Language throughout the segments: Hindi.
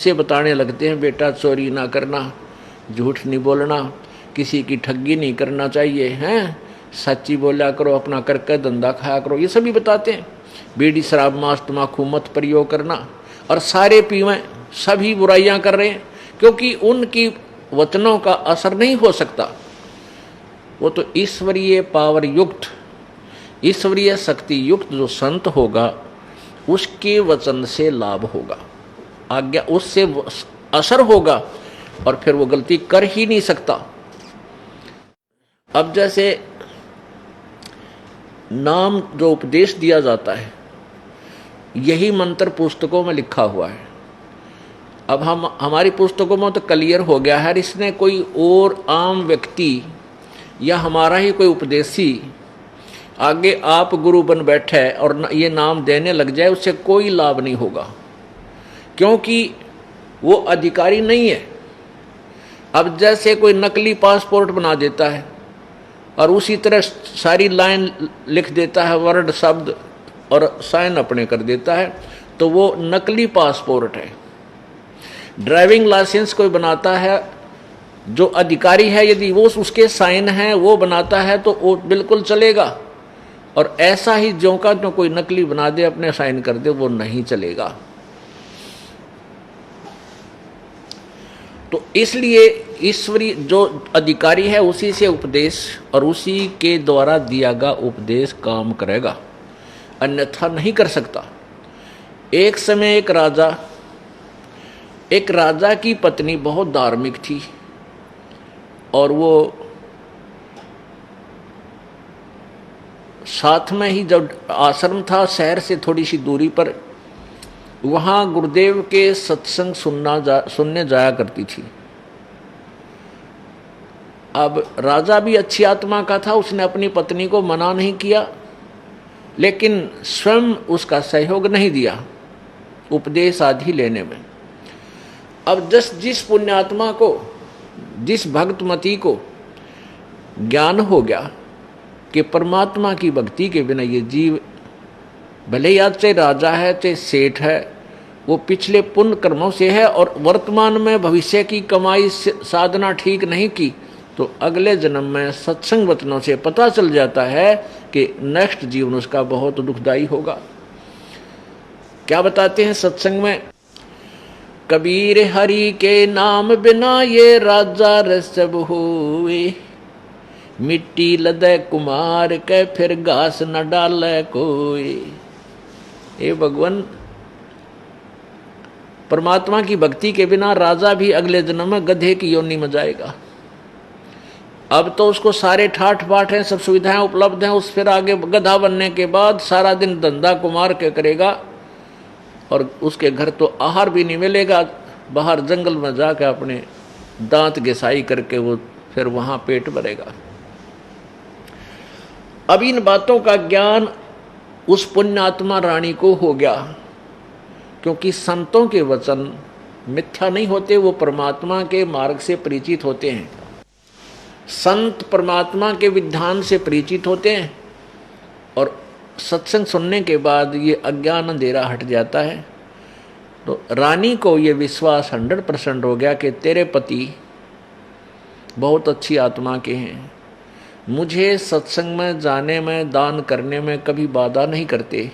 से बताने लगते हैं, बेटा चोरी ना करना, झूठ नहीं बोलना, किसी की ठगी नहीं करना चाहिए, हैं सच्ची बोला करो, अपना करके धंधा खाया करो, ये सभी बताते हैं। बीड़ी शराब मांस तम्बाकू मत प्रयोग करना, और सारे पीवें, सभी बुराइयां कर रहे हैं, क्योंकि उनकी वचनों का असर नहीं हो सकता। वो तो ईश्वरीय पावर युक्त, ईश्वरीय शक्ति युक्त जो संत होगा उसके वचन से लाभ होगा, आज्ञा उससे असर होगा, और फिर वो गलती कर ही नहीं सकता। अब जैसे नाम जो उपदेश दिया जाता है, यही मंत्र पुस्तकों में लिखा हुआ है। अब हमारी पुस्तकों में तो क्लियर हो गया है, इसने कोई और आम व्यक्ति या हमारा ही कोई उपदेशी आगे आप गुरु बन बैठे और ये नाम देने लग जाए, उससे कोई लाभ नहीं होगा, क्योंकि वो अधिकारी नहीं है। अब जैसे कोई नकली पासपोर्ट बना देता है और उसी तरह सारी लाइन लिख देता है, वर्ड शब्द, और साइन अपने कर देता है, तो वो नकली पासपोर्ट है। ड्राइविंग लाइसेंस कोई बनाता है, जो अधिकारी है, यदि वो उसके साइन हैं वो बनाता है तो वो बिल्कुल चलेगा, और ऐसा ही जो का जो कोई नकली बना दे, अपने साइन कर दे, वो नहीं चलेगा। तो इसलिए ईश्वरी जो अधिकारी है उसी से उपदेश और उसी के द्वारा दिया गया उपदेश काम करेगा, अन्यथा नहीं कर सकता। एक समय एक राजा की पत्नी बहुत धार्मिक थी, और वो साथ में ही जब आश्रम था शहर से थोड़ी सी दूरी पर, वहाँ गुरुदेव के सत्संग सुनने जाया करती थी। अब राजा भी अच्छी आत्मा का था, उसने अपनी पत्नी को मना नहीं किया, लेकिन स्वयं उसका सहयोग नहीं दिया उपदेश आदि लेने में। अब जिस पुण्यात्मा को, जिस भक्तमती को ज्ञान हो गया कि परमात्मा की भक्ति के बिना ये जीव, भले ही आज चाहे राजा है चाहे सेठ है, वो पिछले पुण्य कर्मों से है, और वर्तमान में भविष्य की कमाई साधना ठीक नहीं की, तो अगले जन्म में सत्संग वचनों से पता चल जाता है कि नेक्स्ट जीवन उसका बहुत दुखदायी होगा। क्या बताते हैं सत्संग में, कबीर हरि के नाम बिना ये राजा रसब हुए, मिट्टी लदे कुमार के फिर घास न डाले कोई। ए भगवान, परमात्मा की भक्ति के बिना राजा भी अगले जन्म में गधे की योनि में जाएगा। अब तो उसको सारे ठाठ बाट हैं, सब सुविधाएं उपलब्ध हैं, उस फिर आगे गधा बनने के बाद सारा दिन धंधा कुमार के करेगा, और उसके घर तो आहार भी नहीं मिलेगा, बाहर जंगल में जाकर अपने दांत घिसाई करके वो फिर वहां पेट भरेगा। अब इन बातों का ज्ञान उस पुण्यात्मा रानी को हो गया, क्योंकि संतों के वचन मिथ्या नहीं होते, वो परमात्मा के मार्ग से परिचित होते हैं। संत परमात्मा के विधान से परिचित होते हैं, और सत्संग सुनने के बाद ये अज्ञान अंधेरा हट जाता है। तो रानी को ये विश्वास 100% हो गया कि तेरे पति बहुत अच्छी आत्मा के हैं, मुझे सत्संग में जाने में, दान करने में कभी बाधा नहीं करते।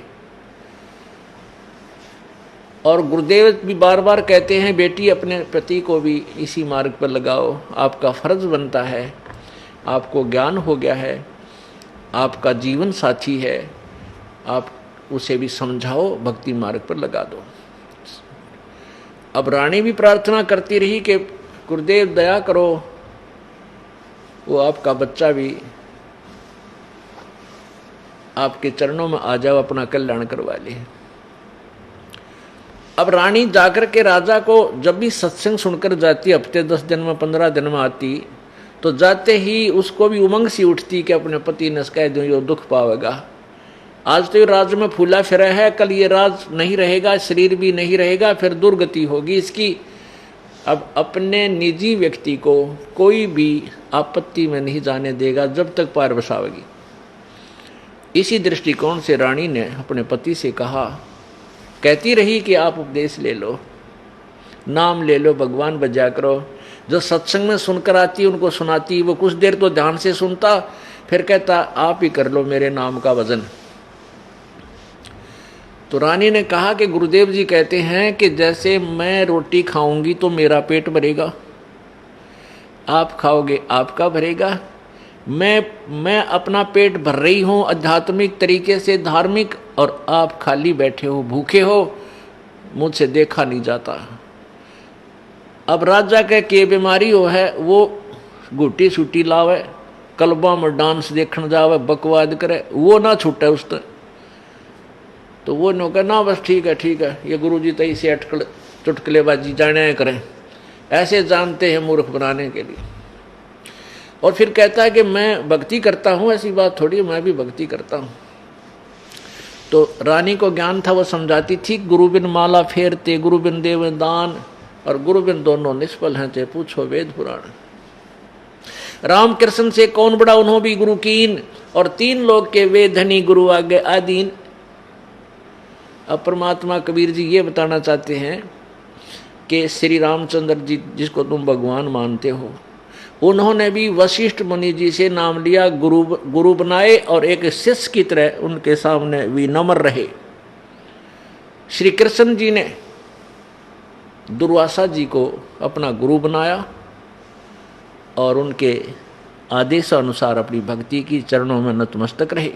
और गुरुदेव भी बार बार कहते हैं, बेटी अपने पति को भी इसी मार्ग पर लगाओ, आपका फर्ज बनता है, आपको ज्ञान हो गया है, आपका जीवन साथी है, आप उसे भी समझाओ, भक्ति मार्ग पर लगा दो। अब रानी भी प्रार्थना करती रही कि गुरुदेव दया करो, वो आपका बच्चा भी आपके चरणों में आ जाओ, अपना कल्याण करवा ले। अब रानी जाकर के राजा को जब भी सत्संग सुनकर जाती, हफ्ते 10 दिन में 15 दिन में आती, तो जाते ही उसको भी उमंग सी उठती कि अपने पति ने कह दूं ये दुख पावेगा। आज तो ये राज में फूला फिरा है, कल ये राज नहीं रहेगा, शरीर भी नहीं रहेगा, फिर दुर्गति होगी इसकी। अब अपने निजी व्यक्ति को कोई भी आपत्ति में नहीं जाने देगा जब तक पार बसावेगी। इसी दृष्टिकोण से रानी ने अपने पति से कहा, कहती रही कि आप उपदेश ले लो, नाम ले लो, भगवान बजा करो। जो सत्संग में सुनकर आती उनको सुनाती, वो कुछ देर तो ध्यान से सुनता, फिर कहता आप ही कर लो मेरे नाम का वजन। तो रानी ने कहा कि गुरुदेव जी कहते हैं कि जैसे मैं रोटी खाऊंगी तो मेरा पेट भरेगा, आप खाओगे आपका भरेगा। मैं अपना पेट भर रही हूं आध्यात्मिक तरीके से, धार्मिक, और आप खाली बैठे हो, भूखे हो, मुझसे देखा नहीं जाता। अब राजा के बीमारी हो है, वो गुटी सूटी लावे, क्लबा में डांस देखने जावे, बकवाद करे, वो ना छूटे उस तक। तो वो नो कहे ना बस ठीक है, ये गुरुजी तो इसे अटकल चुटकलेबाजी जाने करें, ऐसे जानते हैं मूर्ख बनाने के लिए। और फिर कहता है कि मैं भक्ति करता हूँ, ऐसी बात थोड़ी, मैं भी भक्ति करता हूँ। तो रानी को ज्ञान था, वो समझाती थी गुरु बिन माला फेरते, गुरु बिन देव दान, और गुरु बिन दोनों निष्फल हैं, ते पूछो वेद पुराण। राम कृष्ण से कौन बड़ा, उन्हों भी गुरु कीन, और तीन लोग के वे धनी, गुरु आगे आदीन। अब परमात्मा कबीर जी ये बताना चाहते हैं कि श्री रामचंद्र जी जिसको तुम भगवान मानते हो, उन्होंने भी वशिष्ठ मुनि जी से नाम लिया, गुरु बनाए, और एक शिष्य की तरह उनके सामने विनम्र रहे। श्री कृष्ण जी ने दुर्वासा जी को अपना गुरु बनाया और उनके आदेशानुसार अपनी भक्ति की चरणों में नतमस्तक रहे।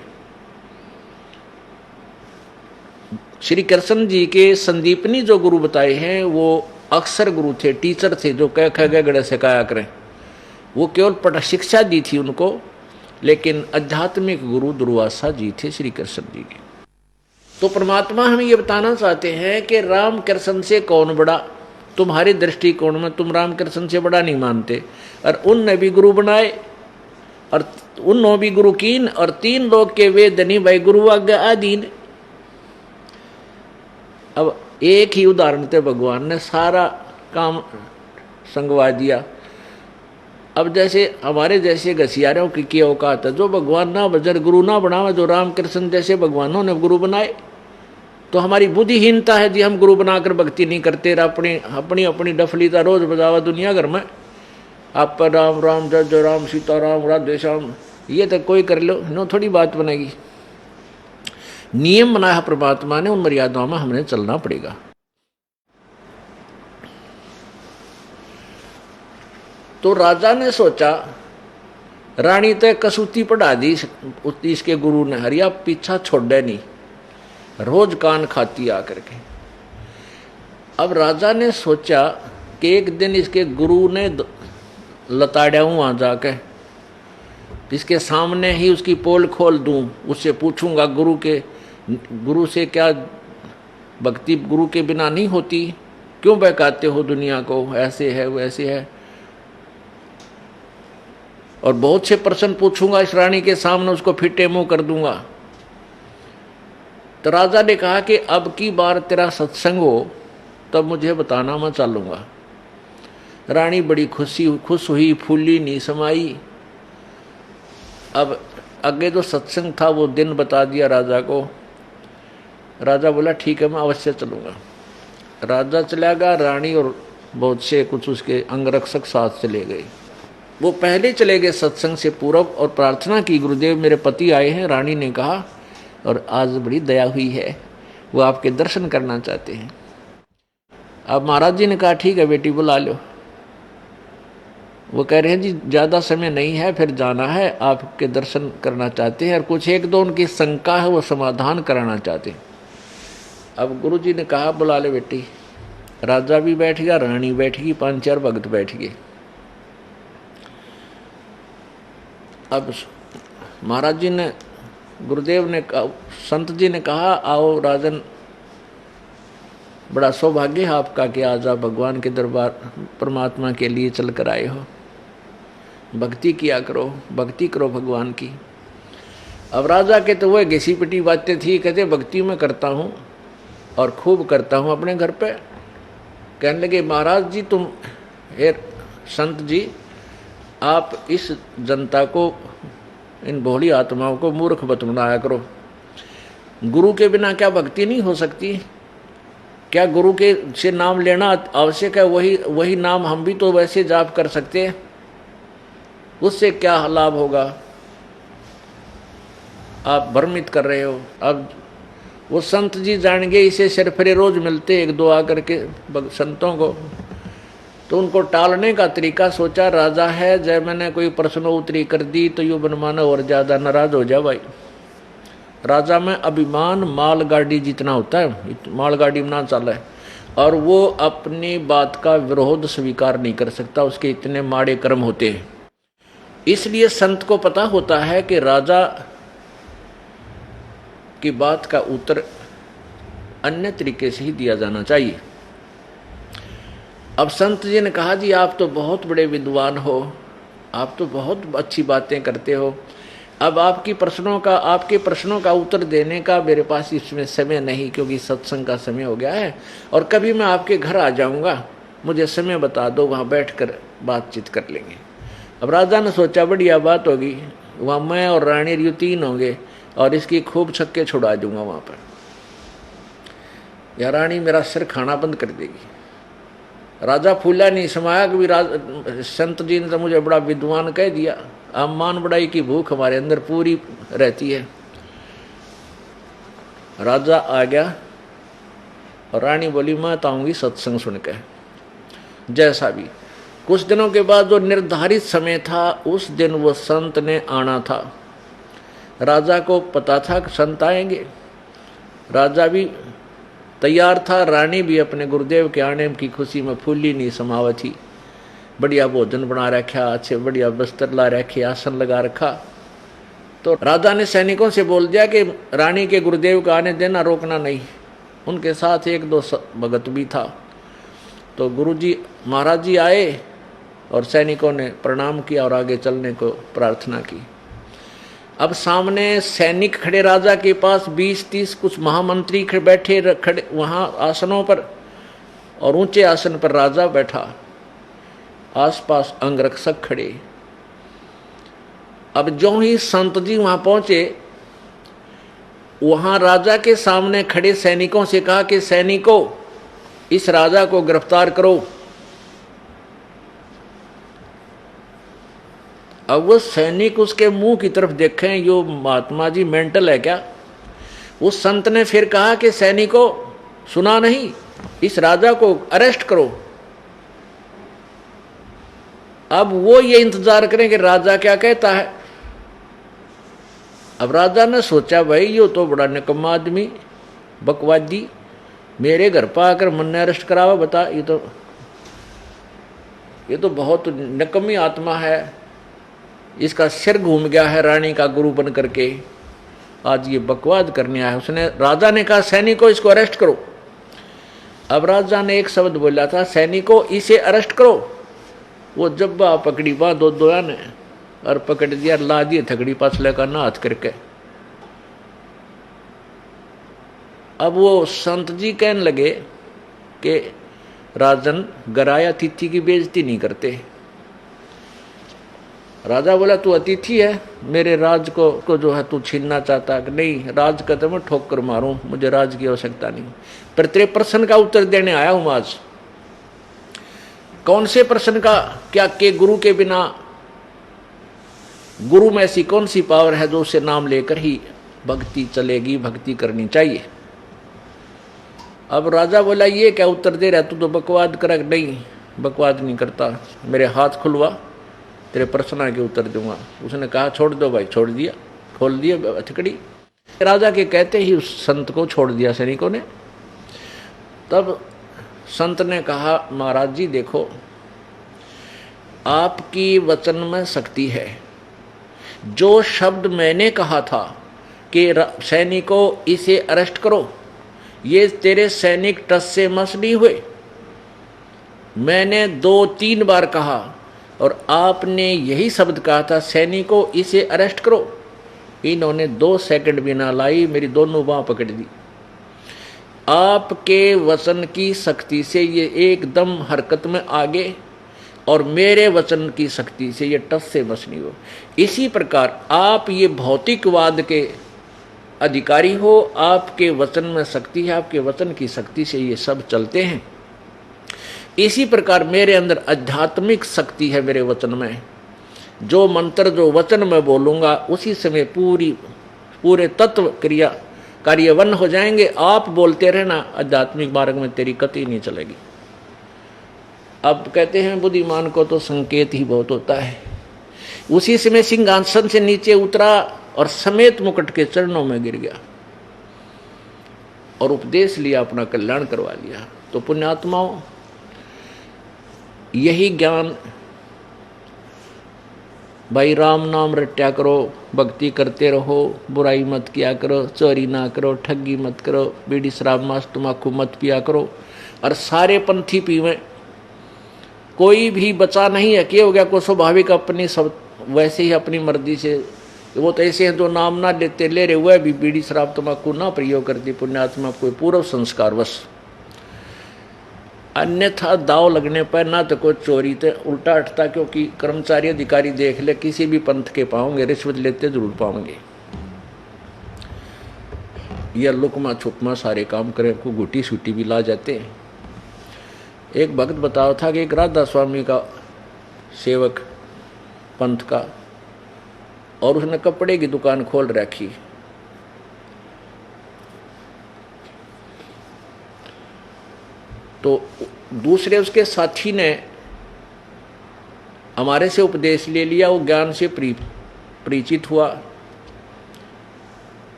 श्री कृष्ण जी के संदीपनी जो गुरु बताए हैं वो अक्षर गुरु थे, टीचर थे, जो कह ख गड़े सिखाया करें। वो केवल पट शिक्षा दी थी उनको, लेकिन आध्यात्मिक गुरु दुर्वासा जी थे श्री कृष्ण जी के। तो परमात्मा हमें ये बताना चाहते हैं कि राम कृष्ण से कौन बड़ा, तुम्हारे दृष्टिकोण में तुम राम कृष्ण से बड़ा नहीं मानते, और उनने भी गुरु बनाए और उन्होंने भी गुरु कीन, और तीन लोग के वे धनी भाई गुरु आज्ञा आदीन। अब एक ही उदाहरण थे, भगवान ने सारा काम संगवा दिया। अब जैसे हमारे जैसे घसियारों की क्या औकात है, जो भगवान ना बजर गुरु ना बनावे, जो राम कृष्ण जैसे भगवानों ने गुरु बनाए। तो हमारी बुद्धिहीनता है जी, हम गुरु बनाकर भक्ति नहीं करते, अपनी अपनी डफली का रोज बजावा दुनिया घर में, आप पर राम राम जय जय राम सीता राम राधे श्याम, ये तो कोई कर लो, नो थोड़ी बात बनेगी। नियम बनाया परमात्मा ने, उन मर्यादाओं में हमने चलना पड़ेगा। तो राजा ने सोचा, रानी तय कसूती पढ़ा दी इसके गुरु ने, हरिया पीछा छोड़े नहीं, रोज कान खाती आकर के। अब राजा ने सोचा कि एक दिन इसके गुरु ने लताड़ा हूं वहां जाके, इसके सामने ही उसकी पोल खोल दूं, उससे पूछूंगा गुरु से क्या भक्ति गुरु के बिना नहीं होती, क्यों बहकाते हो दुनिया को, ऐसे है वैसे है। और बहुत से प्रश्न पूछूंगा इस रानी के सामने, उसको फिटे मुंह कर दूंगा। तो राजा ने कहा कि अब की बार तेरा सत्संग हो तब मुझे बताना, मैं चलूंगा। रानी बड़ी खुश हुई, फूली नहीं समाई। अब आगे जो सत्संग था वो दिन बता दिया राजा को। राजा बोला ठीक है मैं अवश्य चलूंगा। राजा चला गया, रानी और बहुत से कुछ उसके अंगरक्षक साथ चले गए। वो पहले चले गए सत्संग से पूर्व और प्रार्थना की, गुरुदेव मेरे पति आए हैं। रानी ने कहा, और आज बड़ी दया हुई है, वो आपके दर्शन करना चाहते हैं। अब महाराज जी ने कहा ठीक है बेटी बुला लो। वो कह रहे हैं जी ज़्यादा समय नहीं है, फिर जाना है, आपके दर्शन करना चाहते हैं, और कुछ एक दो उनकी शंका है वो समाधान कराना चाहते हैं। अब गुरु जी ने कहा बुला ले बेटी। राजा भी बैठ गया, रानी बैठ गई, 5-4 भक्त बैठ गए। अब महाराज जी ने, गुरुदेव ने, संत जी ने कहा आओ राजन, बड़ा सौभाग्य है आपका कि आज आप भगवान के दरबार परमात्मा के लिए चल कर आए हो। भक्ति किया करो, भक्ति करो भगवान की। अब राजा के तो वह घिसी पिटी बातें थी, कहते भक्ति में करता हूँ और खूब करता हूँ अपने घर पे। कहने लगे महाराज जी तुम संत जी, आप इस जनता को, इन भोली आत्माओं को मूर्ख मत बनाया करो। गुरु के बिना क्या भक्ति नहीं हो सकती? क्या गुरु के से नाम लेना आवश्यक है? वही नाम हम भी तो वैसे जाप कर सकते हैं, उससे क्या लाभ होगा? आप भ्रमित कर रहे हो। अब वो संत जी जान गए, इसे सरफरे रोज मिलते एक दो आकर के संतों को, तो उनको टालने का तरीका सोचा। राजा है, जब मैंने कोई प्रश्नोत्तरी कर दी तो यू बनमाना और ज्यादा नाराज हो जा भाई। राजा में अभिमान मालगाड़ी जितना होता है, मालगाड़ी में ना चला है, और वो अपनी बात का विरोध स्वीकार नहीं कर सकता, उसके इतने माड़े कर्म होते हैं। इसलिए संत को पता होता है कि राजा की बात का उत्तर अन्य तरीके से ही दिया जाना चाहिए। अब संत जी ने कहा, जी आप तो बहुत बड़े विद्वान हो, आप तो बहुत अच्छी बातें करते हो, अब आपके प्रश्नों का उत्तर देने का मेरे पास इसमें समय नहीं, क्योंकि सत्संग का समय हो गया है, और कभी मैं आपके घर आ जाऊंगा, मुझे समय बता दो, वहाँ बैठकर बातचीत कर लेंगे। अब राजा ने सोचा बढ़िया बात होगी, वहाँ मैं और रानी रियू तीन होंगे और इसकी खूब छक्के छुड़ा दूंगा वहाँ पर, या रानी मेरा सिर खाना बंद कर देगी। राजा फूला नहीं समाया, कभी संत जी ने तो मुझे बड़ा विद्वान कह दिया, अब मान बड़ाई की भूख हमारे अंदर पूरी रहती है। राजा आ गया और रानी बोली मैं तो आऊंगी सत्संग सुन के। जैसा भी कुछ दिनों के बाद जो निर्धारित समय था, उस दिन वो संत ने आना था। राजा को पता था कि संत आएंगे, राजा भी तैयार था, रानी भी अपने गुरुदेव के आने की खुशी में फूली नहीं समावत थी। बढ़िया भोजन बना रखा, अच्छे बढ़िया बस्तर ला रखे, आसन लगा रखा। तो राजा ने सैनिकों से बोल दिया कि रानी के गुरुदेव का आने देना, रोकना नहीं। उनके साथ एक दो भगत भी था। तो गुरुजी महाराज जी आए और सैनिकों ने प्रणाम किया और आगे चलने को प्रार्थना की। अब सामने सैनिक खड़े राजा के पास, 20-30 कुछ महामंत्री बैठे खड़े वहां आसनों पर, और ऊंचे आसन पर राजा बैठा, आसपास अंगरक्षक खड़े। अब जो ही संत जी वहां पहुंचे, वहां राजा के सामने खड़े सैनिकों से कहा कि सैनिकों, इस राजा को गिरफ्तार करो। अब वो सैनिक उसके मुंह की तरफ देखें, यो महात्मा जी मेंटल है क्या? उस संत ने फिर कहा कि सैनिकों, सुना नहीं, इस राजा को अरेस्ट करो। अब वो ये इंतजार करें कि राजा क्या कहता है। अब राजा ने सोचा भाई यो तो बड़ा निकम्मा आदमी, बकवादी, मेरे घर पर आकर मन ने अरेस्ट करावा, बता, ये तो बहुत निकम्मी आत्मा है, इसका सिर घूम गया है रानी का गुरु बन करके, आज ये बकवाद करने आया। उसने राजा ने कहा सैनिकों, इसको अरेस्ट करो। अब राजा ने एक शब्द बोला था, सैनिकों इसे अरेस्ट करो। वो जब्बा पकड़ी बा दो ने और पकड़ दिया, ला दिए थकड़ी पाछले का ना हाथ करके। अब वो संत जी कहने लगे कि राजन, गराया अतिथि की बेइज्जती नहीं करते। राजा बोला तू अतिथि है, मेरे राज को जो है तू छीनना चाहता है कि नहीं, राज का तो मैं ठोकर मारूं, मुझे राज की आवश्यकता नहीं, पर तेरे प्रश्न का उत्तर देने आया हूं आज। कौन से प्रश्न का? क्या के गुरु के बिना, गुरु में ऐसी कौन सी पावर है जो उसे नाम लेकर ही भक्ति चलेगी, भक्ति करनी चाहिए। अब राजा बोला ये क्या उत्तर दे रहा, तू तो बकवाद कर। नहीं, बकवाद नहीं करता, मेरे हाथ खुलवा, तेरे प्रश्न के उत्तर दूंगा। उसने कहा छोड़ दो भाई, छोड़ दिया, खोल दिया हथकड़ी। राजा के कहते ही उस संत को छोड़ दिया सैनिकों ने। तब संत ने कहा महाराज जी देखो, आपकी वचन में शक्ति है। जो शब्द मैंने कहा था कि सैनिकों इसे अरेस्ट करो, ये तेरे सैनिक टस से मस नहीं हुए। मैंने 2-3 बार कहा और आपने यही शब्द कहा था, सैनिकों इसे अरेस्ट करो। इन्होंने 2 सेकंड भी ना लाई, मेरी दोनों बांह पकड़ दी। आपके वचन की शक्ति से ये एकदम हरकत में आ गए और मेरे वचन की शक्ति से ये टस से मस नहीं हो। इसी प्रकार आप ये भौतिकवाद के अधिकारी हो, आपके वचन में शक्ति है, आपके वचन की शक्ति से ये सब चलते हैं। इसी प्रकार मेरे अंदर आध्यात्मिक शक्ति है, मेरे वचन में जो मंत्र जो वचन में बोलूंगा उसी समय पूरे तत्व क्रिया कार्यवन हो जाएंगे। आप बोलते रहना, आध्यात्मिक मार्ग में तेरी कति नहीं चलेगी। अब कहते हैं बुद्धिमान को तो संकेत ही बहुत होता है। उसी समय सिंहासन से नीचे उतरा और समेत मुकुट के चरणों में गिर गया और उपदेश लिया, अपना कल्याण करवा लिया। तो पुण्यात्माओं, यही ज्ञान, भाई राम नाम रट्या करो, भक्ति करते रहो, बुराई मत किया करो, चोरी ना करो, ठगी मत करो, बीड़ी शराब मांस तम्बाकू मत पिया करो, और सारे पंथी पीवें, कोई भी बचा नहीं है। क्या हो गया को स्वाभाविक अपनी सब वैसे ही अपनी मर्जी से, वो तो ऐसे हैं जो नाम ना लेते ले रहे हुए भी बीड़ी शराब तम्बाकू ना प्रयोग करती पुण्यात्मा कोई पूर्व संस्कार वश। अन्यथा दाव लगने पर ना तो कोई चोरी तो उल्टा हटता, क्योंकि कर्मचारी अधिकारी देख ले किसी भी पंथ के पाओगे रिश्वत लेते जरूर पाओगे। यह लुकमा छुपमा सारे काम करें, को गुटी सूटी भी ला जाते हैं। एक भक्त बताओ था कि एक राधा स्वामी का सेवक पंथ का, और उसने कपड़े की दुकान खोल रखी। तो दूसरे उसके साथी ने हमारे से उपदेश ले लिया, वो ज्ञान से परिचित हुआ।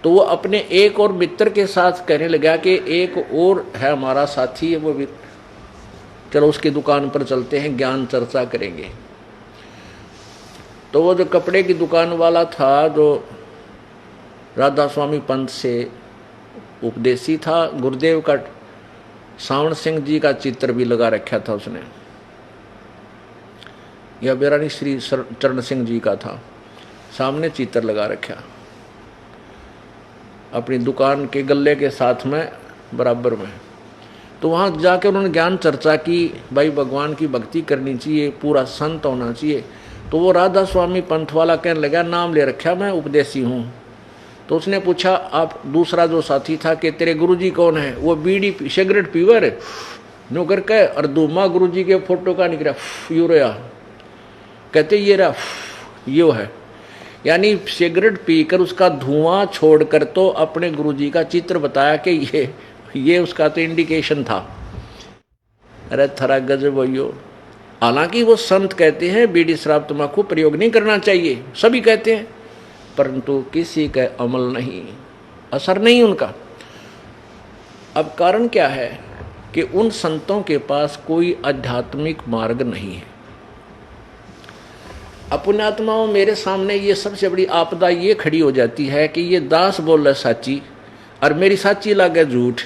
तो वो अपने एक और मित्र के साथ कहने लगा कि एक और है हमारा साथी है, वो भी चलो उसकी दुकान पर चलते हैं, ज्ञान चर्चा करेंगे। तो वो जो कपड़े की दुकान वाला था, जो राधा स्वामी पंथ से उपदेशी था, गुरुदेव का सावण सिंह जी का चित्र भी लगा रखा था उसने, या बेरानी श्री चरण सिंह जी का था, सामने चित्र लगा रखा अपनी दुकान के गल्ले के साथ में बराबर में। तो वहाँ जाके उन्होंने ज्ञान चर्चा की, भाई भगवान की भक्ति करनी चाहिए, पूरा संत होना चाहिए। तो वो राधा स्वामी पंथ वाला कहने लगा, नाम ले रखा मैं उपदेशी हूँ। तो उसने पूछा, आप दूसरा जो साथी था कि तेरे गुरुजी कौन है? वो बीड़ी सिगरेट पीवर नो करके और दूमा गुरुजी के फोटो का निकला यू रहा, कहते ये रहा यो है, यानी सिगरेट पीकर उसका धुआं छोड़कर तो अपने गुरुजी का चित्र बताया कि ये उसका तो इंडिकेशन था। अरे थरा गजब हो। हालांकि वो संत कहते हैं बीड़ी शराब तम्बाकू प्रयोग नहीं करना चाहिए, सभी कहते हैं, परंतु किसी का अमल नहीं, असर नहीं उनका। अब कारण क्या है कि उन संतों के पास कोई आध्यात्मिक मार्ग नहीं है। पुण्यात्माओं, मेरे सामने ये सबसे बड़ी आपदा ये खड़ी हो जाती है कि ये दास बोल रहा साची और मेरी साची लगे झूठ,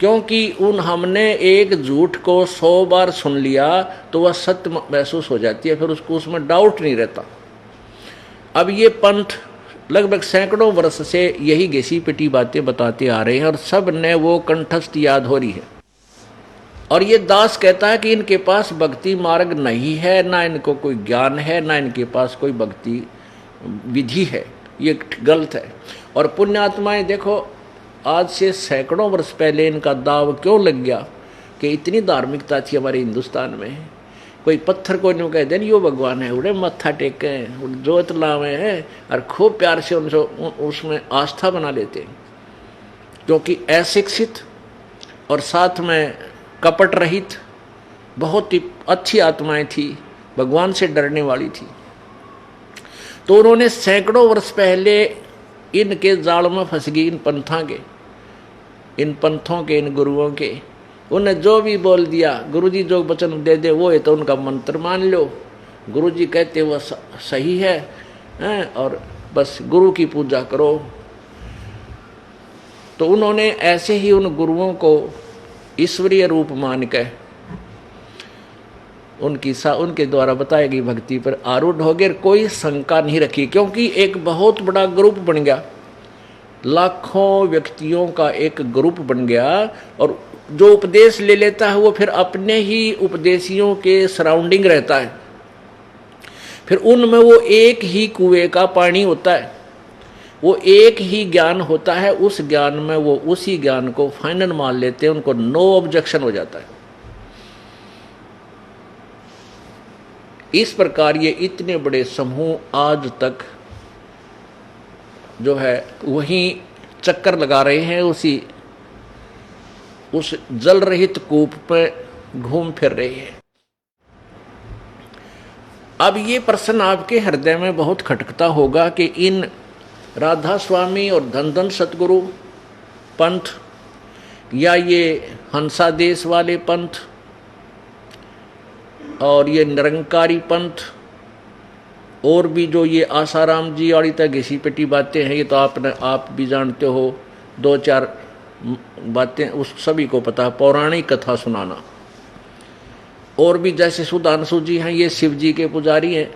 क्योंकि हमने एक झूठ को 100 बार सुन लिया तो वह सत्य महसूस हो जाती है, फिर उसको उसमें डाउट नहीं रहता। अब ये पंथ लगभग सैकड़ों वर्ष से यही घिसी पिटी बातें बताते आ रहे हैं और सब ने वो कंठस्थ याद हो रही है। और ये दास कहता है कि इनके पास भक्ति मार्ग नहीं है, ना इनको कोई ज्ञान है, ना इनके पास कोई भक्ति विधि है। ये गलत है। और पुण्यात्माएं देखो, आज से सैकड़ों वर्ष पहले इनका दाव क्यों लग गया कि इतनी धार्मिकता थी हमारे हिंदुस्तान में। कोई पत्थर को नहीं कह देन यो भगवान है, उड़े मत्था टेके हैं, जोत लावे हैं और खूब प्यार से उनसे उसमें आस्था बना लेते हैं, क्योंकि अशिक्षित और साथ में कपट रहित बहुत ही अच्छी आत्माएं थी, भगवान से डरने वाली थी। तो उन्होंने सैकड़ों वर्ष पहले इनके जाल में फंस गई इन पंथों के इन गुरुओं के। उन्हें जो भी बोल दिया, गुरुजी जो वचन दे दे वो है तो उनका मंत्र मान लो, गुरुजी कहते वो सही है और बस गुरु की पूजा करो। तो उन्होंने ऐसे ही उन गुरुओं को ईश्वरीय रूप मान के उनके द्वारा बताई गई भक्ति पर आरूढ़ हो गए, कोई शंका नहीं रखी, क्योंकि एक बहुत बड़ा ग्रुप बन गया, लाखों व्यक्तियों का एक ग्रुप बन गया। और जो उपदेश ले लेता है वो फिर अपने ही उपदेशियों के सराउंडिंग रहता है, फिर उनमें वो एक ही कुएं का पानी होता है। वो एक ही ज्ञान होता है, उस ज्ञान में वो उसी ज्ञान को फाइनल मान लेते हैं, उनको नो ऑब्जेक्शन हो जाता है। इस प्रकार ये इतने बड़े समूह आज तक जो है वही चक्कर लगा रहे हैं, उस जल रहित कूप पे घूम फिर रहे हैं। अब ये प्रश्न आपके हृदय में बहुत खटकता होगा कि इन राधा स्वामी और धन धन सतगुरु पंथ या ये हंसादेश वाले पंथ और ये निरंकारी पंथ और भी जो ये आसाराम जी वाली तक घिसी पिटी बातें हैं, ये तो आप भी जानते हो, दो चार बातें उस सभी को पता है, पौराणिक कथा सुनाना। और भी जैसे सुधांशु जी हैं, ये शिव जी के पुजारी हैं।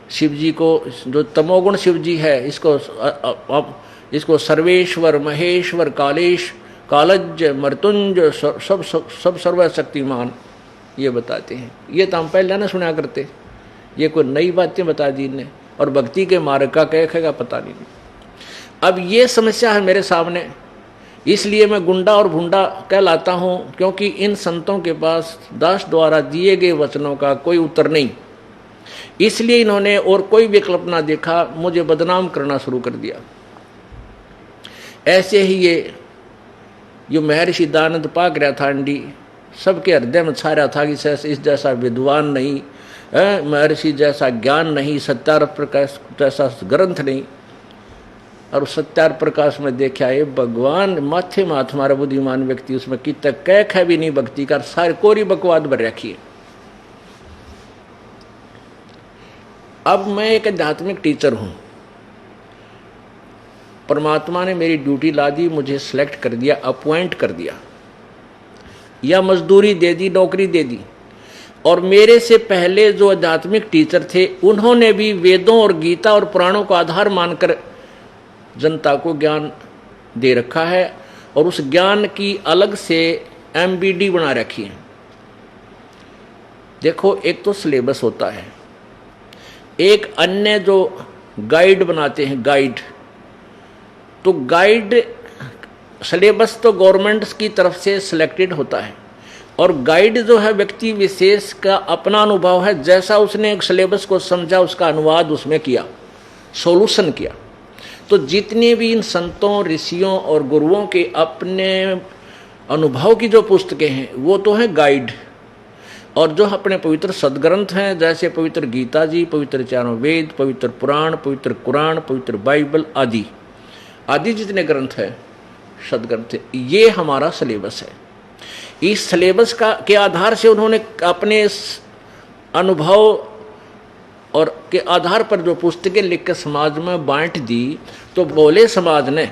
शिव जी को जो तमोगुण शिव जी है, इसको सर्वेश्वर महेश्वर कालेश कालज मृत्युंज सब सर्वशक्तिमान ये बताते हैं। ये तो हम पहले ना सुना करते, ये कोई नई बातें बता दी इनने, और भक्ति के मार्ग का कहेगा पता नहीं। अब ये समस्या है मेरे सामने, इसलिए मैं गुंडा और भुंडा कहलाता हूँ, क्योंकि इन संतों के पास दास द्वारा दिए गए वचनों का कोई उत्तर नहीं। इसलिए इन्होंने और कोई विकल्प ना देखा, मुझे बदनाम करना शुरू कर दिया। ऐसे ही ये जो महर्षि दानंद पाक रहा था अंडी, सबके हृदय में छा रहा था कि इस जैसा विद्वान नहीं, महर्षि जैसा ज्ञान नहीं, सत्यार्थ प्रकाश जैसा ग्रंथ नहीं। और सत्यार्थ प्रकाश में देखा ये भगवान माथे में हमारा बुद्धिमान व्यक्ति, उसमें कि तक कैख है भी नहीं भक्ति का, सारी कोरी बकवाद भर रखी है। अब मैं एक आध्यात्मिक टीचर हूं, परमात्मा ने मेरी ड्यूटी ला दी, मुझे सिलेक्ट कर दिया, अपॉइंट कर दिया, या मजदूरी दे दी, नौकरी दे दी। और मेरे से पहले जो आध्यात्मिक टीचर थे, उन्होंने भी वेदों और गीता और पुराणों को आधार मानकर जनता को ज्ञान दे रखा है, और उस ज्ञान की अलग से MBD बना रखी है। देखो, एक तो सिलेबस होता है, एक अन्य जो गाइड बनाते हैं, गाइड। तो गाइड सिलेबस तो गवर्नमेंट की तरफ से सिलेक्टेड होता है, और गाइड जो है व्यक्ति विशेष का अपना अनुभव है, जैसा उसने एक सिलेबस को समझा उसका अनुवाद उसमें किया, सॉल्यूशन किया। तो जितने भी इन संतों ऋषियों और गुरुओं के अपने अनुभव की जो पुस्तकें हैं, वो तो है गाइड। और जो अपने पवित्र सदग्रंथ हैं, जैसे पवित्र गीता जी, पवित्र चारों वेद, पवित्र पुराण, पवित्र कुरान, पवित्र बाइबल आदि आदि जितने ग्रंथ हैं, सदग्रंथ, ये हमारा सिलेबस है। इस सिलेबस के आधार से उन्होंने अपने अनुभव और के आधार पर जो पुस्तकें लिख कर समाज में बांट दी, तो भोले समाज ने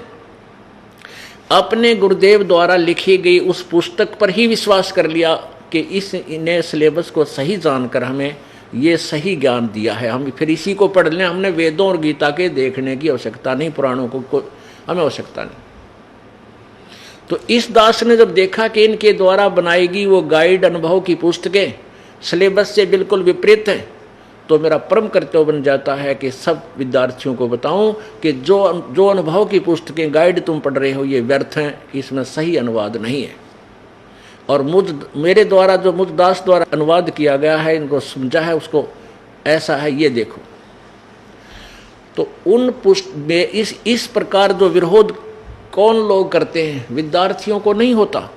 अपने गुरुदेव द्वारा लिखी गई उस पुस्तक पर ही विश्वास कर लिया कि इन्हें सिलेबस को सही जानकर हमें ये सही ज्ञान दिया है, हम फिर इसी को पढ़ लें, हमने वेदों और गीता के देखने की आवश्यकता नहीं, पुराणों को हमें आवश्यकता नहीं। तो इस दास ने जब देखा कि इनके द्वारा बनाएगी वो गाइड अनुभव की पुस्तकें सिलेबस से बिल्कुल विपरीत है, तो मेरा परम कर्तव्य बन जाता है कि सब विद्यार्थियों को बताऊं कि जो अनुभव की पुस्तकें गाइड तुम पढ़ रहे हो ये व्यर्थ हैं, इसमें सही अनुवाद नहीं है। और मेरे द्वारा जो मुझ दास द्वारा अनुवाद किया गया है, इनको समझा है, उसको ऐसा है, ये देखो। तो उन में इस प्रकार जो विरोध कौन लोग करते हैं, विद्यार्थियों को नहीं होता।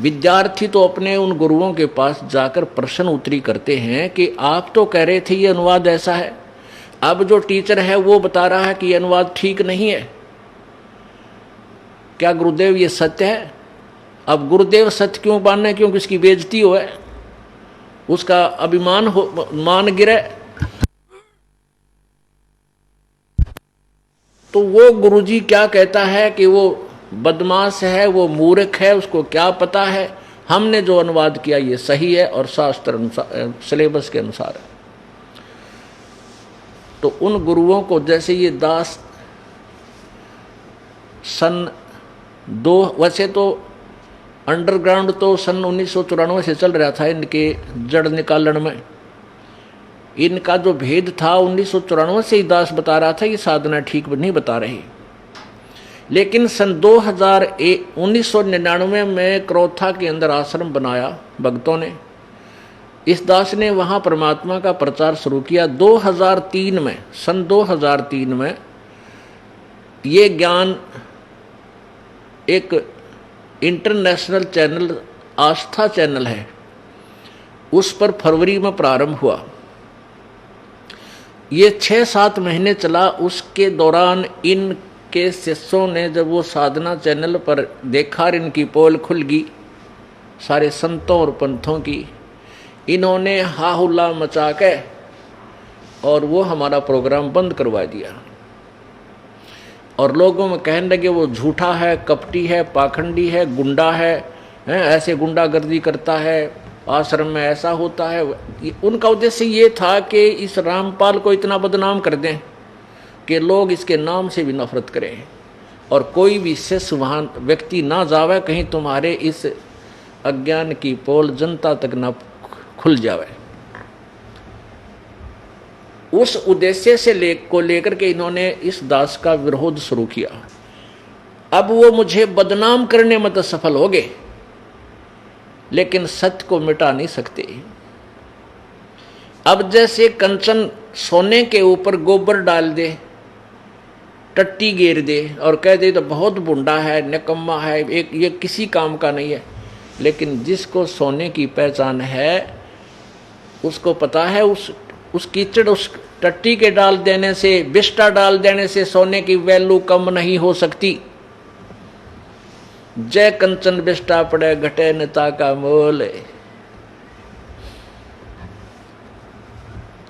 विद्यार्थी तो अपने उन गुरुओं के पास जाकर प्रश्न उत्तरी करते हैं कि आप तो कह रहे थे ये अनुवाद ऐसा है, अब जो टीचर है वो बता रहा है कि ये अनुवाद ठीक नहीं है, क्या गुरुदेव ये सत्य है? अब गुरुदेव सत्य क्यों मानना है? क्योंकि उसकी बेइज्जती हो है, उसका अभिमान हो, मान गिरे, तो वो गुरुजी क्या कहता है कि वो बदमाश है, वो मूर्ख है, उसको क्या पता है, हमने जो अनुवाद किया ये सही है और शास्त्र अनुसार सिलेबस के अनुसार है। तो उन गुरुओं को जैसे ये दास सन 2, वैसे तो अंडरग्राउंड तो सन 1994 से चल रहा था इनके जड़ निकालन में, इनका जो भेद था 1994 से ही दास बता रहा था, ये साधना ठीक नहीं बता रही। लेकिन सन 1999 में क्रोथा के अंदर आश्रम बनाया भक्तों ने। इस दास ने वहाँ परमात्मा का प्रचार शुरू किया। 2003 में, सन 2003 में ये ज्ञान एक इंटरनेशनल चैनल, आस्था चैनल है, उस पर फरवरी में प्रारंभ हुआ। ये 6-7 महीने चला। उसके दौरान इनके शिष्यों ने जब वो साधना चैनल पर देखा, इनकी पोल खुल गई सारे संतों और पंथों की, इन्होंने हाहुल्ला मचा के और वो हमारा प्रोग्राम बंद करवा दिया। और लोगों में कहने लगे वो झूठा है, कपटी है, पाखंडी है, गुंडा है, ऐसे गुंडागर्दी करता है, आश्रम में ऐसा होता है। उनका उद्देश्य ये था कि इस रामपाल को इतना बदनाम कर दें कि लोग इसके नाम से भी नफरत करें और कोई भी शिष्य वहाँ व्यक्ति ना जावे, कहीं तुम्हारे इस अज्ञान की पोल जनता तक ना खुल जावे। उस उद्देश्य से लेकर के इन्होंने इस दास का विरोध शुरू किया। अब वो मुझे बदनाम करने में तो सफल हो गए, लेकिन सत्य को मिटा नहीं सकते। अब जैसे कंचन सोने के ऊपर गोबर डाल दे, टट्टी गेर दे और कह दे तो बहुत बुंडा है, निकम्मा है, एक ये किसी काम का नहीं है। लेकिन जिसको सोने की पहचान है, उसको पता है उस कीचड़, उस टट्टी के डाल देने से, बिस्टा डाल देने से सोने की वैल्यू कम नहीं हो सकती। जय कंचन बिस्टा पड़े घटे नेता का मोल।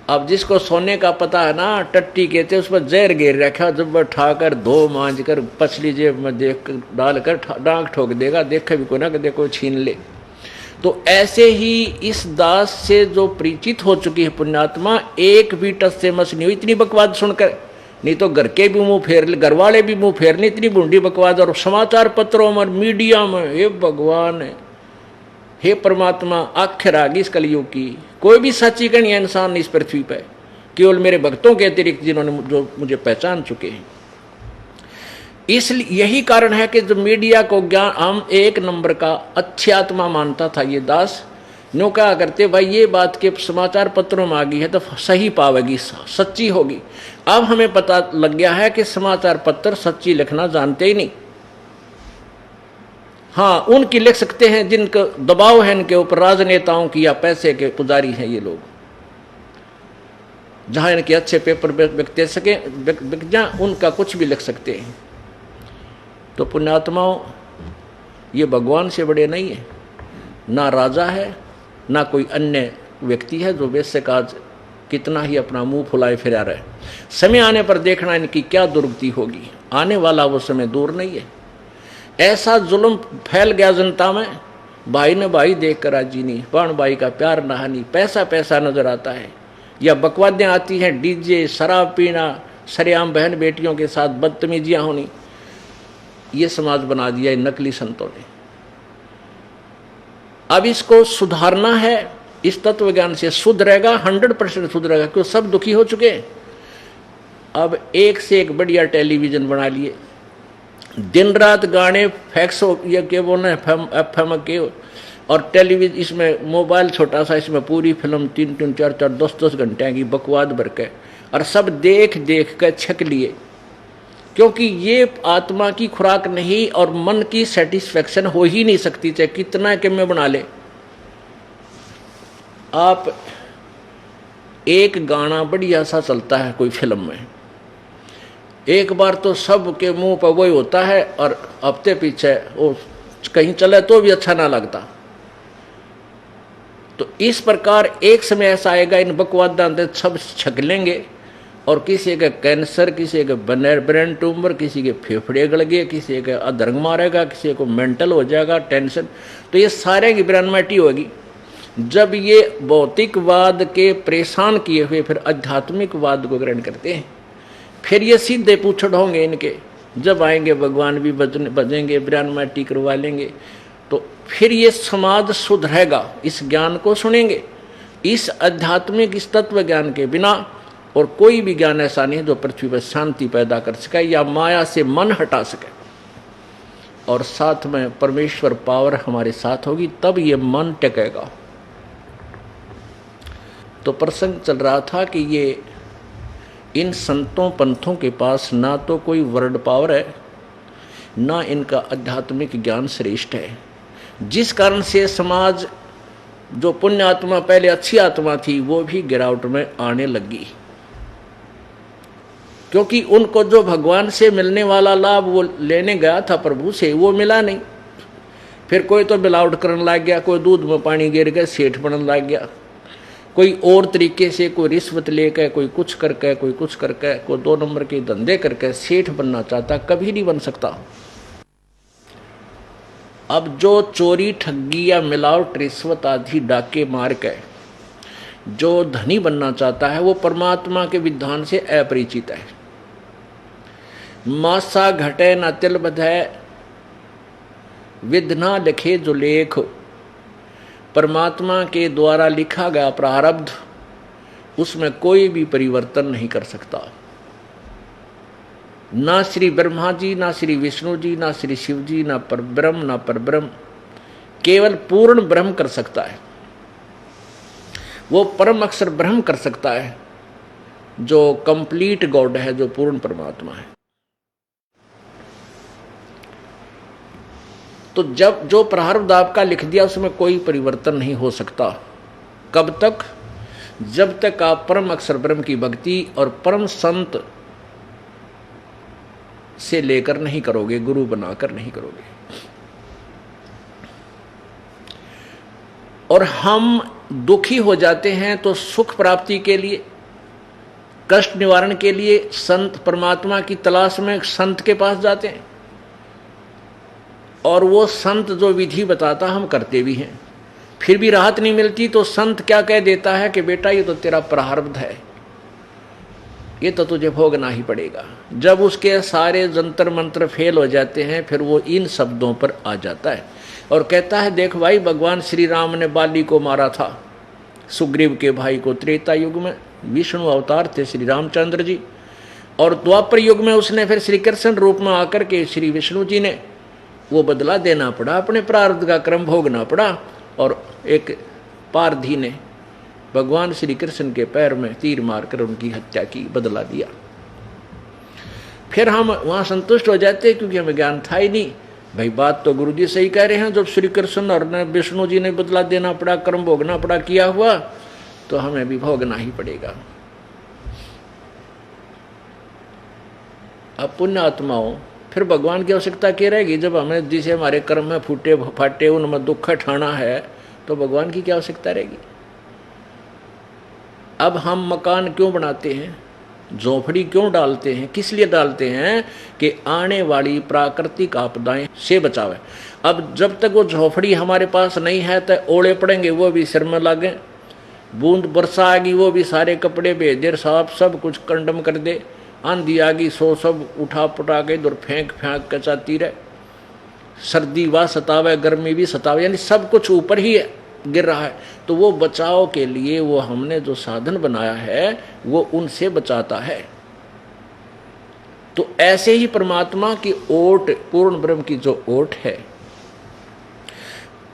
अब जिसको सोने का पता है ना, टट्टी कहते उस पर जहर घेर रखा, जब ठाकर धो मांझ कर पछली जेब में देख डालकर डांग ठोक देगा, देखे भी को ना कि देखो छीन ले। तो ऐसे ही इस दास से जो परिचित हो चुकी है पुण्यात्मा, एक भी टस से मस नहीं हुई इतनी बकवाद सुनकर। नहीं तो घर के भी मुंह फेर ले, घर वाले भी मुंह फेर ले, इतनी बूढ़ी बकवाद। और समाचार पत्रों में, मीडिया में, हे भगवान, हे परमात्मा, आखिर आ गई इस कलयुग की। कोई भी सच्ची कहीं इंसान इस पृथ्वी पर, केवल मेरे भक्तों के अतिरिक्त जिन्होंने जो मुझे पहचान चुके हैं। इसलिए यही कारण है कि जो मीडिया को ज्ञान हम एक नंबर का अच्छी आत्मा मानता था ये दास, न्यों कहा करते भाई ये बात के समाचार पत्रों में आ गई है तो सही पावेगी, सच्ची होगी। अब हमें पता लग गया है कि समाचार पत्र सच्ची लिखना जानते ही नहीं। हाँ, उनकी लिख सकते हैं जिनका दबाव है इनके ऊपर, राजनेताओं की या पैसे के पुजारी हैं ये लोग, जहां इनके अच्छे पेपर बिकते सके बिक जाए, उनका कुछ भी लिख सकते हैं। तो पुण्यात्माओं, ये भगवान से बड़े नहीं है, ना राजा है ना कोई अन्य व्यक्ति है जो वैसे काज कितना ही अपना मुंह फुलाए फिरा रहे। समय आने पर देखना इनकी क्या दुर्गति होगी। आने वाला वो समय दूर नहीं है। ऐसा जुल्म फैल गया जनता में, भाई ने भाई देख कर राजी नहीं, प्राण भाई का प्यार नहानी, पैसा पैसा नजर आता है, या बकवादें आती हैं, डीजे, शराब पीना, सरेआम बहन बेटियों के साथ बदतमीजियां होनी। ये समाज बना दिया इन नकली संतों ने। अब इसको सुधारना है, इस तत्व ज्ञान से सुधरेगा, 100% सुधरेगा, क्योंकि सब दुखी हो चुके हैं। अब एक से एक बढ़िया टेलीविजन बना लिए, दिन रात गाने, फैक्स ये क्या बोलना है, FM के, और टेलीविजन, इसमें मोबाइल छोटा सा, इसमें पूरी फिल्म 3-3, 4-4, 10-10 घंटे की बकवाद भर के, और सब देख देख कर छक लिए। क्योंकि ये आत्मा की खुराक नहीं और मन की सेटिस्फेक्शन हो ही नहीं सकती, चाहे कितना कि मैं बना ले। आप एक गाना बढ़िया सा चलता है कोई फिल्म में, एक बार तो सब के मुंह पर वही होता है, और हफ्ते पीछे वो कहीं चले तो भी अच्छा ना लगता। तो इस प्रकार एक समय ऐसा आएगा, इन बकवाद सब छक लेंगे, और किसी का कैंसर, किसी का ब्रेन ट्यूमर, किसी के फेफड़े गल गए, किसी का अधर्म मारेगा, किसी को मेंटल हो जाएगा, टेंशन। तो ये सारे की ब्रह्मटी होगी। जब ये भौतिकवाद के परेशान किए हुए फिर आध्यात्मिकवाद को ग्रहण करते हैं, फिर ये सीधे पूछड़ होंगे इनके। जब आएंगे भगवान भी बजेंगे, ब्रह्मटी करवा लेंगे, तो फिर ये समाज सुधरेगा। इस ज्ञान को सुनेंगे, इस आध्यात्मिक इस तत्व ज्ञान के बिना और कोई भी ज्ञान ऐसा नहीं जो पृथ्वी पर शांति पैदा कर सके या माया से मन हटा सके। और साथ में परमेश्वर पावर हमारे साथ होगी, तब ये मन टिकेगा। तो प्रसंग चल रहा था कि ये इन संतों पंथों के पास ना तो कोई वर्ड पावर है, ना इनका आध्यात्मिक ज्ञान श्रेष्ठ है, जिस कारण से समाज जो पुण्य आत्मा पहले अच्छी आत्मा थी वो भी गिरावट में आने लगी, क्योंकि उनको जो भगवान से मिलने वाला लाभ वो लेने गया था प्रभु से, वो मिला नहीं। फिर कोई तो मिलावट करने लग गया, कोई दूध में पानी गिर गया सेठ बनने लग गया, कोई और तरीके से, कोई रिश्वत लेकर, कोई कुछ करके, कोई कुछ करके, कोई 2 नंबर के धंधे करके सेठ बनना चाहता, कभी नहीं बन सकता। अब जो चोरी ठगी या मिलावट रिश्वत आदि डाके मार के जो धनी बनना चाहता है वो परमात्मा के विधान से अपरिचित है। मासा घटे न तिल बधे विधना लिखे जो लेख, परमात्मा के द्वारा लिखा गया प्रारब्ध उसमें कोई भी परिवर्तन नहीं कर सकता। ना श्री ब्रह्मा जी, ना श्री विष्णु जी, ना श्री शिव जी, ना परब्रह्म, ना परब्रह्म, केवल पूर्ण ब्रह्म कर सकता है। वो परम अक्षर ब्रह्म कर सकता है जो कंप्लीट गॉड है, जो पूर्ण परमात्मा है। तो जब जो प्रारब्ध आपका लिख दिया उसमें कोई परिवर्तन नहीं हो सकता। कब तक? जब तक आप परम अक्षर ब्रह्म की भक्ति और परम संत से लेकर नहीं करोगे, गुरु बनाकर नहीं करोगे। और हम दुखी हो जाते हैं तो सुख प्राप्ति के लिए, कष्ट निवारण के लिए संत परमात्मा की तलाश में संत के पास जाते हैं, और वो संत जो विधि बताता हम करते भी हैं, फिर भी राहत नहीं मिलती। तो संत क्या कह देता है कि बेटा ये तो तेरा प्रारब्ध है, ये तो तुझे भोगना ही पड़ेगा। जब उसके सारे जंतर मंत्र फेल हो जाते हैं फिर वो इन शब्दों पर आ जाता है और कहता है देख भाई, भगवान श्री राम ने बाली को मारा था, सुग्रीव के भाई को। त्रेता युग में विष्णु अवतार थे श्री रामचंद्र जी, और द्वापर युग में उसने फिर श्री कृष्ण रूप में आकर के श्री विष्णु जी ने वो बदला देना पड़ा, अपने प्रारब्ध का क्रम भोगना पड़ा। और एक पारधी ने भगवान श्री कृष्ण के पैर में तीर मारकर उनकी हत्या की, बदला दिया। फिर हम वहां संतुष्ट हो जाते क्योंकि हमें ज्ञान था ही नहीं। भाई बात तो गुरु जी सही कह रहे हैं, जब श्री कृष्ण और विष्णु जी ने बदला देना पड़ा, कर्म भोगना पड़ा, किया हुआ, तो हमें भी भोगना ही पड़ेगा। अब पुण्य आत्माओं, फिर भगवान की आवश्यकता क्या रहेगी? जब हमें जिसे हमारे कर्म में फूटे फाटे उनमें दुख ठाना है तो भगवान की क्या आवश्यकता रहेगी? अब हम मकान क्यों बनाते हैं, झोपड़ी क्यों डालते हैं? किस लिए डालते हैं? कि आने वाली प्राकृतिक आपदाएं से बचावे। अब जब तक वो झोपड़ी हमारे पास नहीं है तो ओले पड़ेंगे, वो भी सिर में लागे, बूंद वर्षा आएगी वो भी सारे कपड़े बेदेर साफ सब कुछ कंडम कर दे, आंधी आ गई सो सब उठा पुटा के इधर फेंक फेंक कचाती रहे, सर्दी व सतावे गर्मी भी सतावे, यानी सब कुछ ऊपर ही गिर रहा है। तो वो बचाव के लिए वो हमने जो साधन बनाया है वो उनसे बचाता है। तो ऐसे ही परमात्मा की ओट, पूर्ण ब्रह्म की जो ओट है,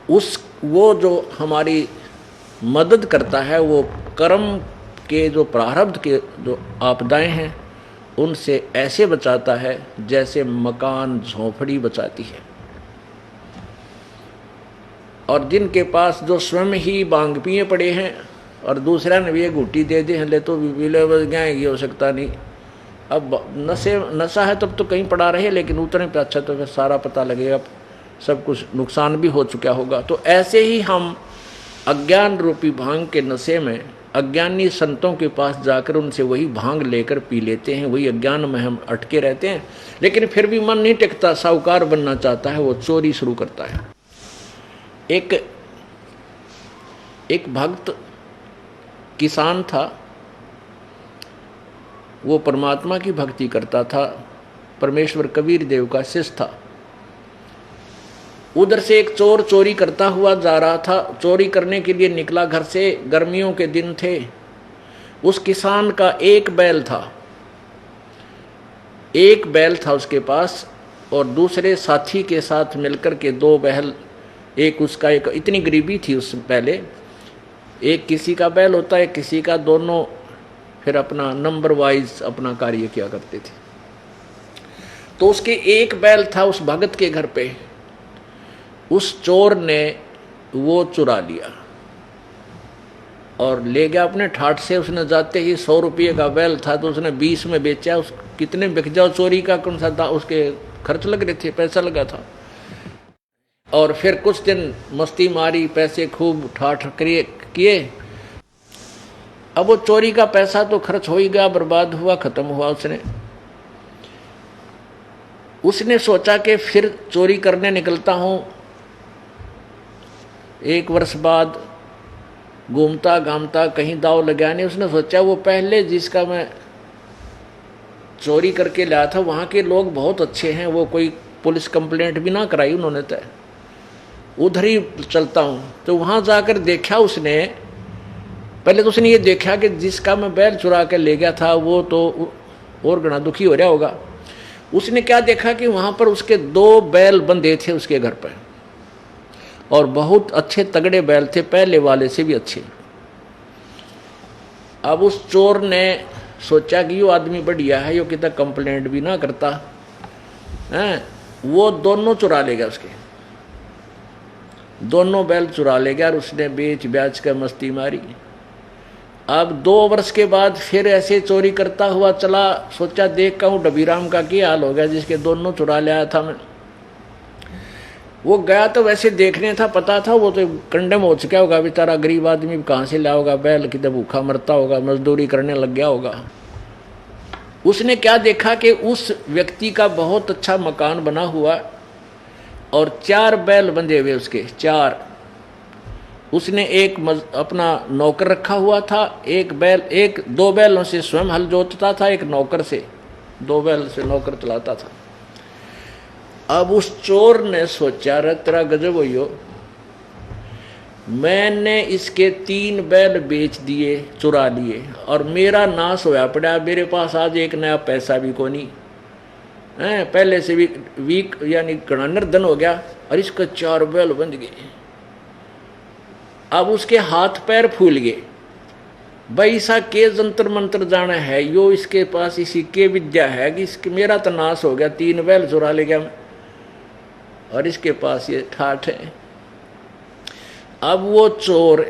वो जो हमारी मदद करता है, वो कर्म के जो प्रारब्ध के जो आपदाएं हैं उनसे ऐसे बचाता है जैसे मकान झोपड़ी बचाती है। और जिनके पास जो स्वयं ही बांग पिए पड़े हैं और दूसरा ने भी एक घुट्टी दे दे, ले तो गए हो सकता नहीं, अब नशा है तब तो कहीं पड़ा रहे, लेकिन उतने पे अच्छा तो फिर सारा पता लगेगा, सब कुछ नुकसान भी हो चुका होगा। तो ऐसे ही हम अज्ञान रूपी भांग के नशे में अज्ञानी संतों के पास जाकर उनसे वही भांग लेकर पी लेते हैं, वही अज्ञान में हम अटके रहते हैं। लेकिन फिर भी मन नहीं टिकता, साहूकार बनना चाहता है, वो चोरी शुरू करता है। एक भक्त किसान था, वो परमात्मा की भक्ति करता था, परमेश्वर कबीर देव का शिष्य था। उधर से एक चोर चोरी करता हुआ जा रहा था, चोरी करने के लिए निकला घर से, गर्मियों के दिन थे। उस किसान का एक बैल था, एक बैल था उसके पास, और दूसरे साथी के साथ मिलकर के दो बैल, एक उसका, एक इतनी गरीबी थी उस पहले, एक किसी का बैल होता है किसी का, दोनों फिर अपना नंबर वाइज अपना कार्य किया करते थे। तो उसके एक बैल था उस भगत के घर पे, उस चोर ने वो चुरा लिया और ले गया अपने ठाट से। उसने जाते ही 100 रुपये का बैल था तो उसने 20 में बेचा। उस कितने बिक जाओ, चोरी का कौन सा था, उसके खर्च लग रहे थे, पैसा लगा था। और फिर कुछ दिन मस्ती मारी, पैसे खूब ठाठ किए। अब वो चोरी का पैसा तो खर्च हो ही गया, बर्बाद हुआ, खत्म हुआ। उसने सोचा कि फिर चोरी करने निकलता हूं। 1 वर्ष बाद घूमता घामता कहीं दाव लगा नहीं। उसने सोचा वो पहले जिसका मैं चोरी करके लाया था वहां के लोग बहुत अच्छे हैं, वो कोई पुलिस कंप्लेंट भी ना कराई उन्होंने, तय उधर ही चलता हूं। तो वहां जाकर देखा उसने, पहले तो उसने ये देखा कि जिसका मैं बैल चुरा के ले गया था वो तो और घना दुखी हो रहा होगा। उसने क्या देखा कि वहां पर उसके 2 बैल बंधे थे उसके घर पर, और बहुत अच्छे तगड़े बैल थे, पहले वाले से भी अच्छे। अब उस चोर ने सोचा कि यो आदमी बढ़िया है, यो कितना कंप्लेंट भी ना करता है, वो दोनों चुरा ले गया, उसके दोनों बैल चुरा ले गया और उसने बेच ब्याज कर मस्ती मारी। अब 2 वर्ष के बाद फिर ऐसे चोरी करता हुआ चला। सोचा देख का हूँ डबीराम का क्या हाल हो गया जिसके दोनों चुरा लिया था मैं। वो गया तो वैसे देखने था, पता था वो तो कंडम हो चुका होगा बेचारा, गरीब आदमी कहाँ से लाया होगा बैल, किधर भूखा मरता होगा, मजदूरी करने लग गया होगा। उसने क्या देखा कि उस व्यक्ति का बहुत अच्छा मकान बना हुआ और 4 बैल बंधे हुए उसके, 4। उसने एक अपना नौकर रखा हुआ था, 2 बैलों से स्वयं हल जोतता था, एक नौकर से, 2 बैल से नौकर चलाता था। अब उस चोर ने सोचा रे तेरा गजब हो, मैंने इसके 3 बैल बेच दिए, चुरा लिए, और मेरा नाश होया पड़ा। मेरे पास आज एक नया पैसा भी को नहीं है, पहले से भी वीक यानी घना निर्धन हो गया, और इसका 4 बैल बंध गए। अब उसके हाथ पैर फूल गए, भाई सा के जंतर मंत्र जाना है, यो इसके पास इसी के विद्या है कि इसके मेरा तो नाश हो गया, 3 बैल चुरा ले गया और इसके पास ये ठाठ है। अब वो चोर,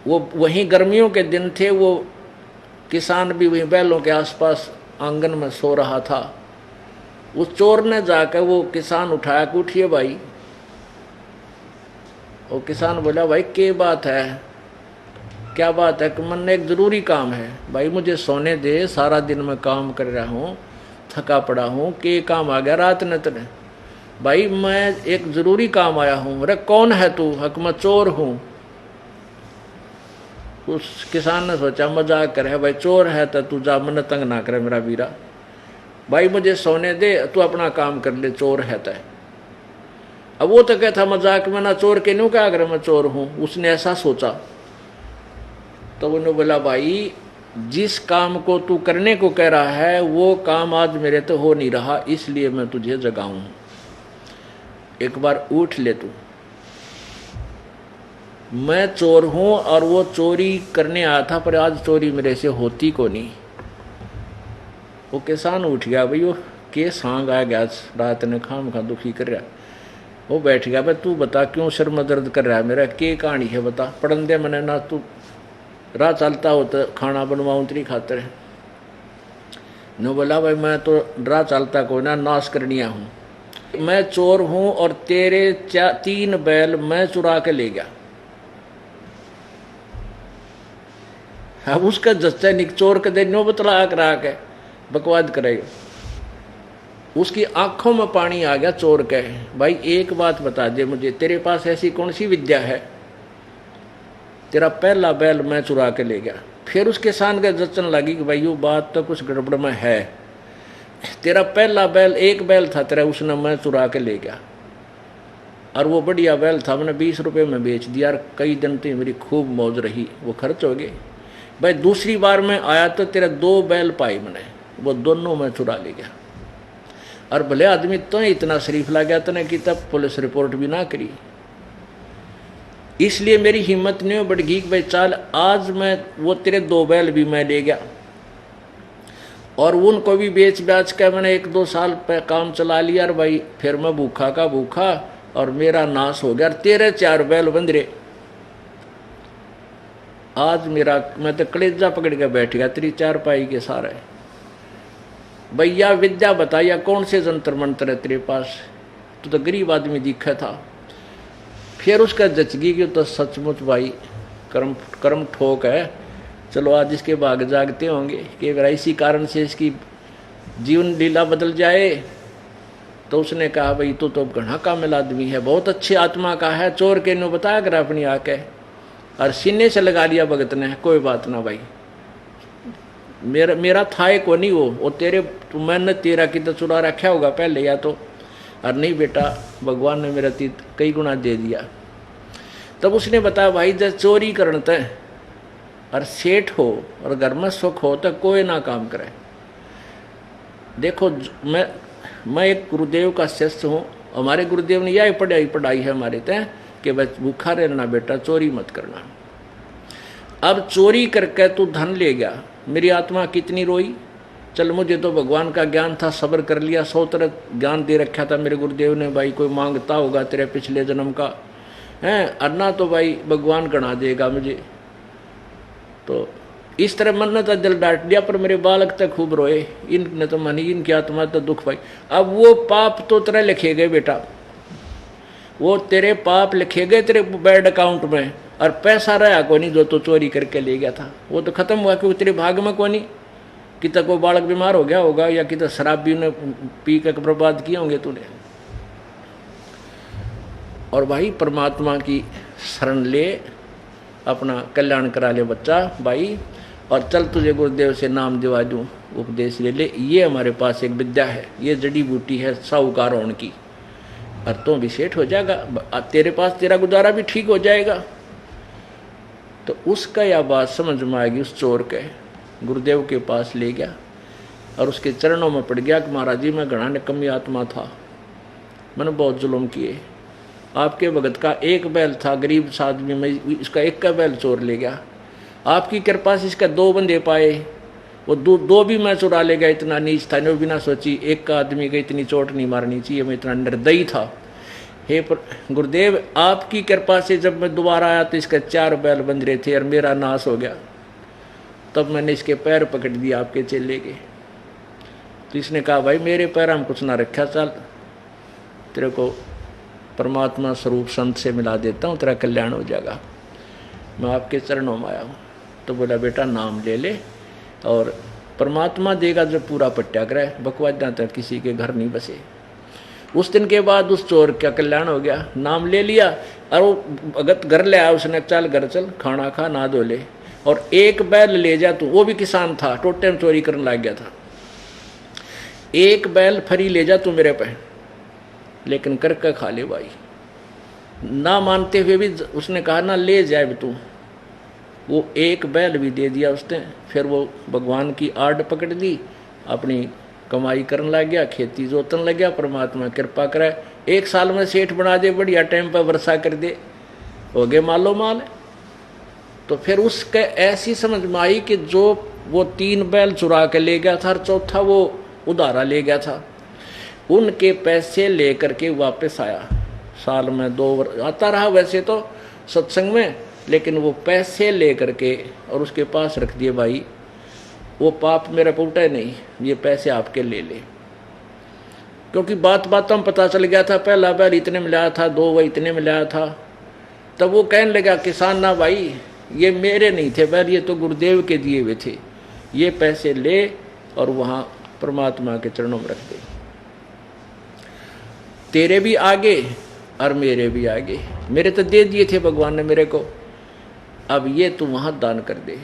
वो वहीं गर्मियों के दिन थे, वो किसान भी वहीं बैलों के आसपास आंगन में सो रहा था। उस चोर ने जाकर वो किसान उठाया कि उठिए भाई। वो किसान बोला भाई क्या बात है, क्या बात है? कि मन एक ज़रूरी काम है भाई, मुझे सोने दे, सारा दिन मैं काम कर रहा हूँ, थका पड़ा हूँ, के काम आ गया रात ने तेरे भाई, मैं एक ज़रूरी काम आया हूँ। अरे कौन है तू? हक मैं चोर हूँ। उस किसान ने सोचा मजाक करे, भाई चोर है तो तू जा, मन तंग ना करे मेरा वीरा, भाई मुझे सोने दे, तू अपना काम कर ले, चोर है तय। अब वो तो कहता मजाक में, ना चोर के न्यू क्या करे मैं चोर हूँ। उसने ऐसा सोचा तो उन्होंने बोला भाई जिस काम को तू करने को कह रहा है वो काम आज मेरे तो हो नहीं रहा, इसलिए मैं तुझे जगाऊं, एक बार उठ ले तू। मैं चोर हूं और वो चोरी करने आया था, पर आज चोरी मेरे से होती को नहीं। वो किसान उठ गया, भाई वो के सांग आ गया, रात ने खाम खा दुखी कर रहा। वो बैठ गया, भाई तू बता क्यों सिर में दर्द कर रहा है मेरा, के कहानी है बता, पढ़न दे मैंने ना, तू राह चलता हो तो खाना बनवाऊँ तेरी खातर। नो बोला भाई मैं तो राह चलता को ना, नाश करनिया हूँ, मैं चोर हूं और तेरे 3 बैल मैं चुरा के ले गया। अब उसका जच्चा निक चोर के दे नो बतला करा के बकवाद करेगा। उसकी आंखों में पानी आ गया चोर के, भाई एक बात बता दे मुझे, तेरे पास ऐसी कौन सी विद्या है, तेरा पहला बैल मैं चुरा के ले गया। फिर उस किसान के जचन लगी कि भाई ये बात तो कुछ गड़बड़ में है, तेरा पहला बैल, एक बैल था तेरा, उसने मैं चुरा के ले गया, और वो बढ़िया बैल था, मैंने 20 रुपये में बेच दिया और कई दिन तो मेरी खूब मौज रही, वो खर्च हो गए। भाई दूसरी बार मैं आया तो तेरे 2 बैल पाई मैंने, वो दोनों मैं चुरा ले गया। और भले आदमी तो इतना शरीफ ला गया तने कि तब पुलिस रिपोर्ट भी ना करी। इसलिए मेरी हिम्मत नहीं बढ़ गई कि भाई चाल आज मैं वो तेरे 2 बैल भी मैं ले गया और उनको भी बेच बेच के मैंने 1-2 साल पे काम चला लिया। और भाई फिर मैं भूखा का भूखा और मेरा नाश हो गया। तेरे 4 बैल बंदरे आज मेरा, मैं तो कलेजा पकड़ के बैठ गया तेरी 4 पाई के सारे। भैया विद्या बताया कौन से जंतर मंत्र है तेरे पास, तो गरीब आदमी दिखा था। फिर उसका जचगी कि तो सचमुच भाई कर्म ठोक है, चलो आज इसके भाग जागते होंगे कि अगर इसी कारण से इसकी जीवन लीला बदल जाए। तो उसने कहा भाई तू तो घना कामिल आदमी है, बहुत अच्छी आत्मा का है, चोर के नो बताया कर अपनी आके। और सीने से लगा लिया भगत ने, कोई बात ना भाई, मेरा था को नहीं वो तेरे, तो मैंने तेरा की तो चुरा रखा होगा पहले या तो, और नहीं बेटा भगवान ने मेरा तीत कई गुना दे दिया। तब उसने बताया भाई जब चोरी करते हैं और सेठ हो और घर में सुख हो तो कोई ना काम करे। देखो मैं एक गुरुदेव का शिष्य हूँ, हमारे गुरुदेव ने यह पढ़ाई है हमारे तय कि बस भूखा रहना बेटा, चोरी मत करना। अब चोरी करके तू धन ले गया, मेरी आत्मा कितनी रोई। चल मुझे तो भगवान का ज्ञान था, सब्र कर लिया, 100 तरह ज्ञान दे रखा था मेरे गुरुदेव ने, भाई कोई मांगता होगा तेरे पिछले जन्म का है, अन्ना तो भाई भगवान गणा देगा मुझे। तो इस तरह मन ने तो दिल डांट दिया, पर मेरे बालक तक खूब रोए, इनने तो मनी, इनकी आत्मा तो दुख पाई। अब वो पाप तो तेरे लिखे गए बेटा, वो तेरे पाप लिखे गए तेरे बैंक अकाउंट में, और पैसा रहा को नहीं जो तो चोरी करके ले गया था, वो तो खत्म हुआ क्योंकि तेरे भाग में को नहीं। कि तक वो बालक बीमार हो गया होगा या कि तो शराब भी ने पी कर बर्बाद किए होंगे तूने। और भाई परमात्मा की शरण ले, अपना कल्याण करा ले बच्चा भाई, और चल तुझे गुरुदेव से नाम दिवा दूँ, उपदेश ले ले। ये हमारे पास एक विद्या है, ये जड़ी बूटी है साहूकार होने की, और तो भी सेठ हो जाएगा, तेरे पास तेरा गुजारा भी ठीक हो जाएगा। तो उसका यह बात समझ में आएगी, उस चोर के गुरुदेव के पास ले गया और उसके चरणों में पड़ गया कि महाराज जी मैं घना निकम्मी आत्मा था, मैंने बहुत जुल्म किए, आपके भगत का एक बैल था, गरीब आदमी में इसका एक का बैल चोर ले गया, आपकी कृपा से इसका 2 बंदे पाए, वो दो भी मैं चुरा ले गया, इतना नीच था, नहीं बिना सोची एक का आदमी को इतनी चोट नहीं मारनी चाहिए, मैं इतना निर्दयी था। हे गुरुदेव आपकी कृपा से जब मैं दोबारा आया तो इसका 4 बैल बंदरे थे और मेरा नाश हो गया, तब मैंने इसके पैर पकड़ दिए आपके चेले के। तो इसने कहा भाई मेरे पैर हम कुछ ना रखा, चल तेरे को परमात्मा स्वरूप संत से मिला देता हूँ, तेरा कल्याण हो जाएगा, मैं आपके चरणों में आया हूँ। तो बोला बेटा नाम ले ले और परमात्मा देगा जब पूरा पट्याग्रह, बकवाद तक किसी के घर नहीं बसे। उस दिन के बाद उस चोर का कल्याण हो गया, नाम ले लिया और वो भगत घर ले आया, उसने चल घर चल, खाना खा, ना धो ले, और एक बैल ले जा तू, वो भी किसान था, टोटे में चोरी करने लग गया था, एक बैल फरी ले जा तू मेरे पे, लेकिन करके खा ले भाई। ना मानते हुए भी उसने कहा ना ले जाए तू, वो एक बैल भी दे दिया उसने। फिर वो भगवान की आड़ पकड़ दी, अपनी कमाई करने लग गया, खेती जोतने लग गया, परमात्मा कृपा करे 1 साल में सेठ बना दे, बढ़िया टाइम पर वर्षा कर दे, हो गए मालो माल। तो फिर उसके ऐसी समझ में आई कि जो वो 3 बैल चुरा के ले गया था और चौथा वो उधारा ले गया था, उनके पैसे लेकर के वापस आया, साल में 2 बार आता रहा वैसे तो सत्संग में, लेकिन वो पैसे ले करके और उसके पास रख दिए, भाई वो पाप मेरा पुटा नहीं, ये पैसे आपके ले ले। क्योंकि बात में पता चल गया था, पहला बैल इतने में लाया था, 2 वह इतने में लाया था। तब वो कहने लगा किसान ना भाई ये मेरे नहीं थे बैल, ये तो गुरुदेव के दिए हुए थे, ये पैसे ले और वहाँ परमात्मा के चरणों में रख दे, तेरे भी आगे और मेरे भी आगे, मेरे तो दे दिए थे भगवान ने मेरे को, अब ये तू वहाँ दान कर दे।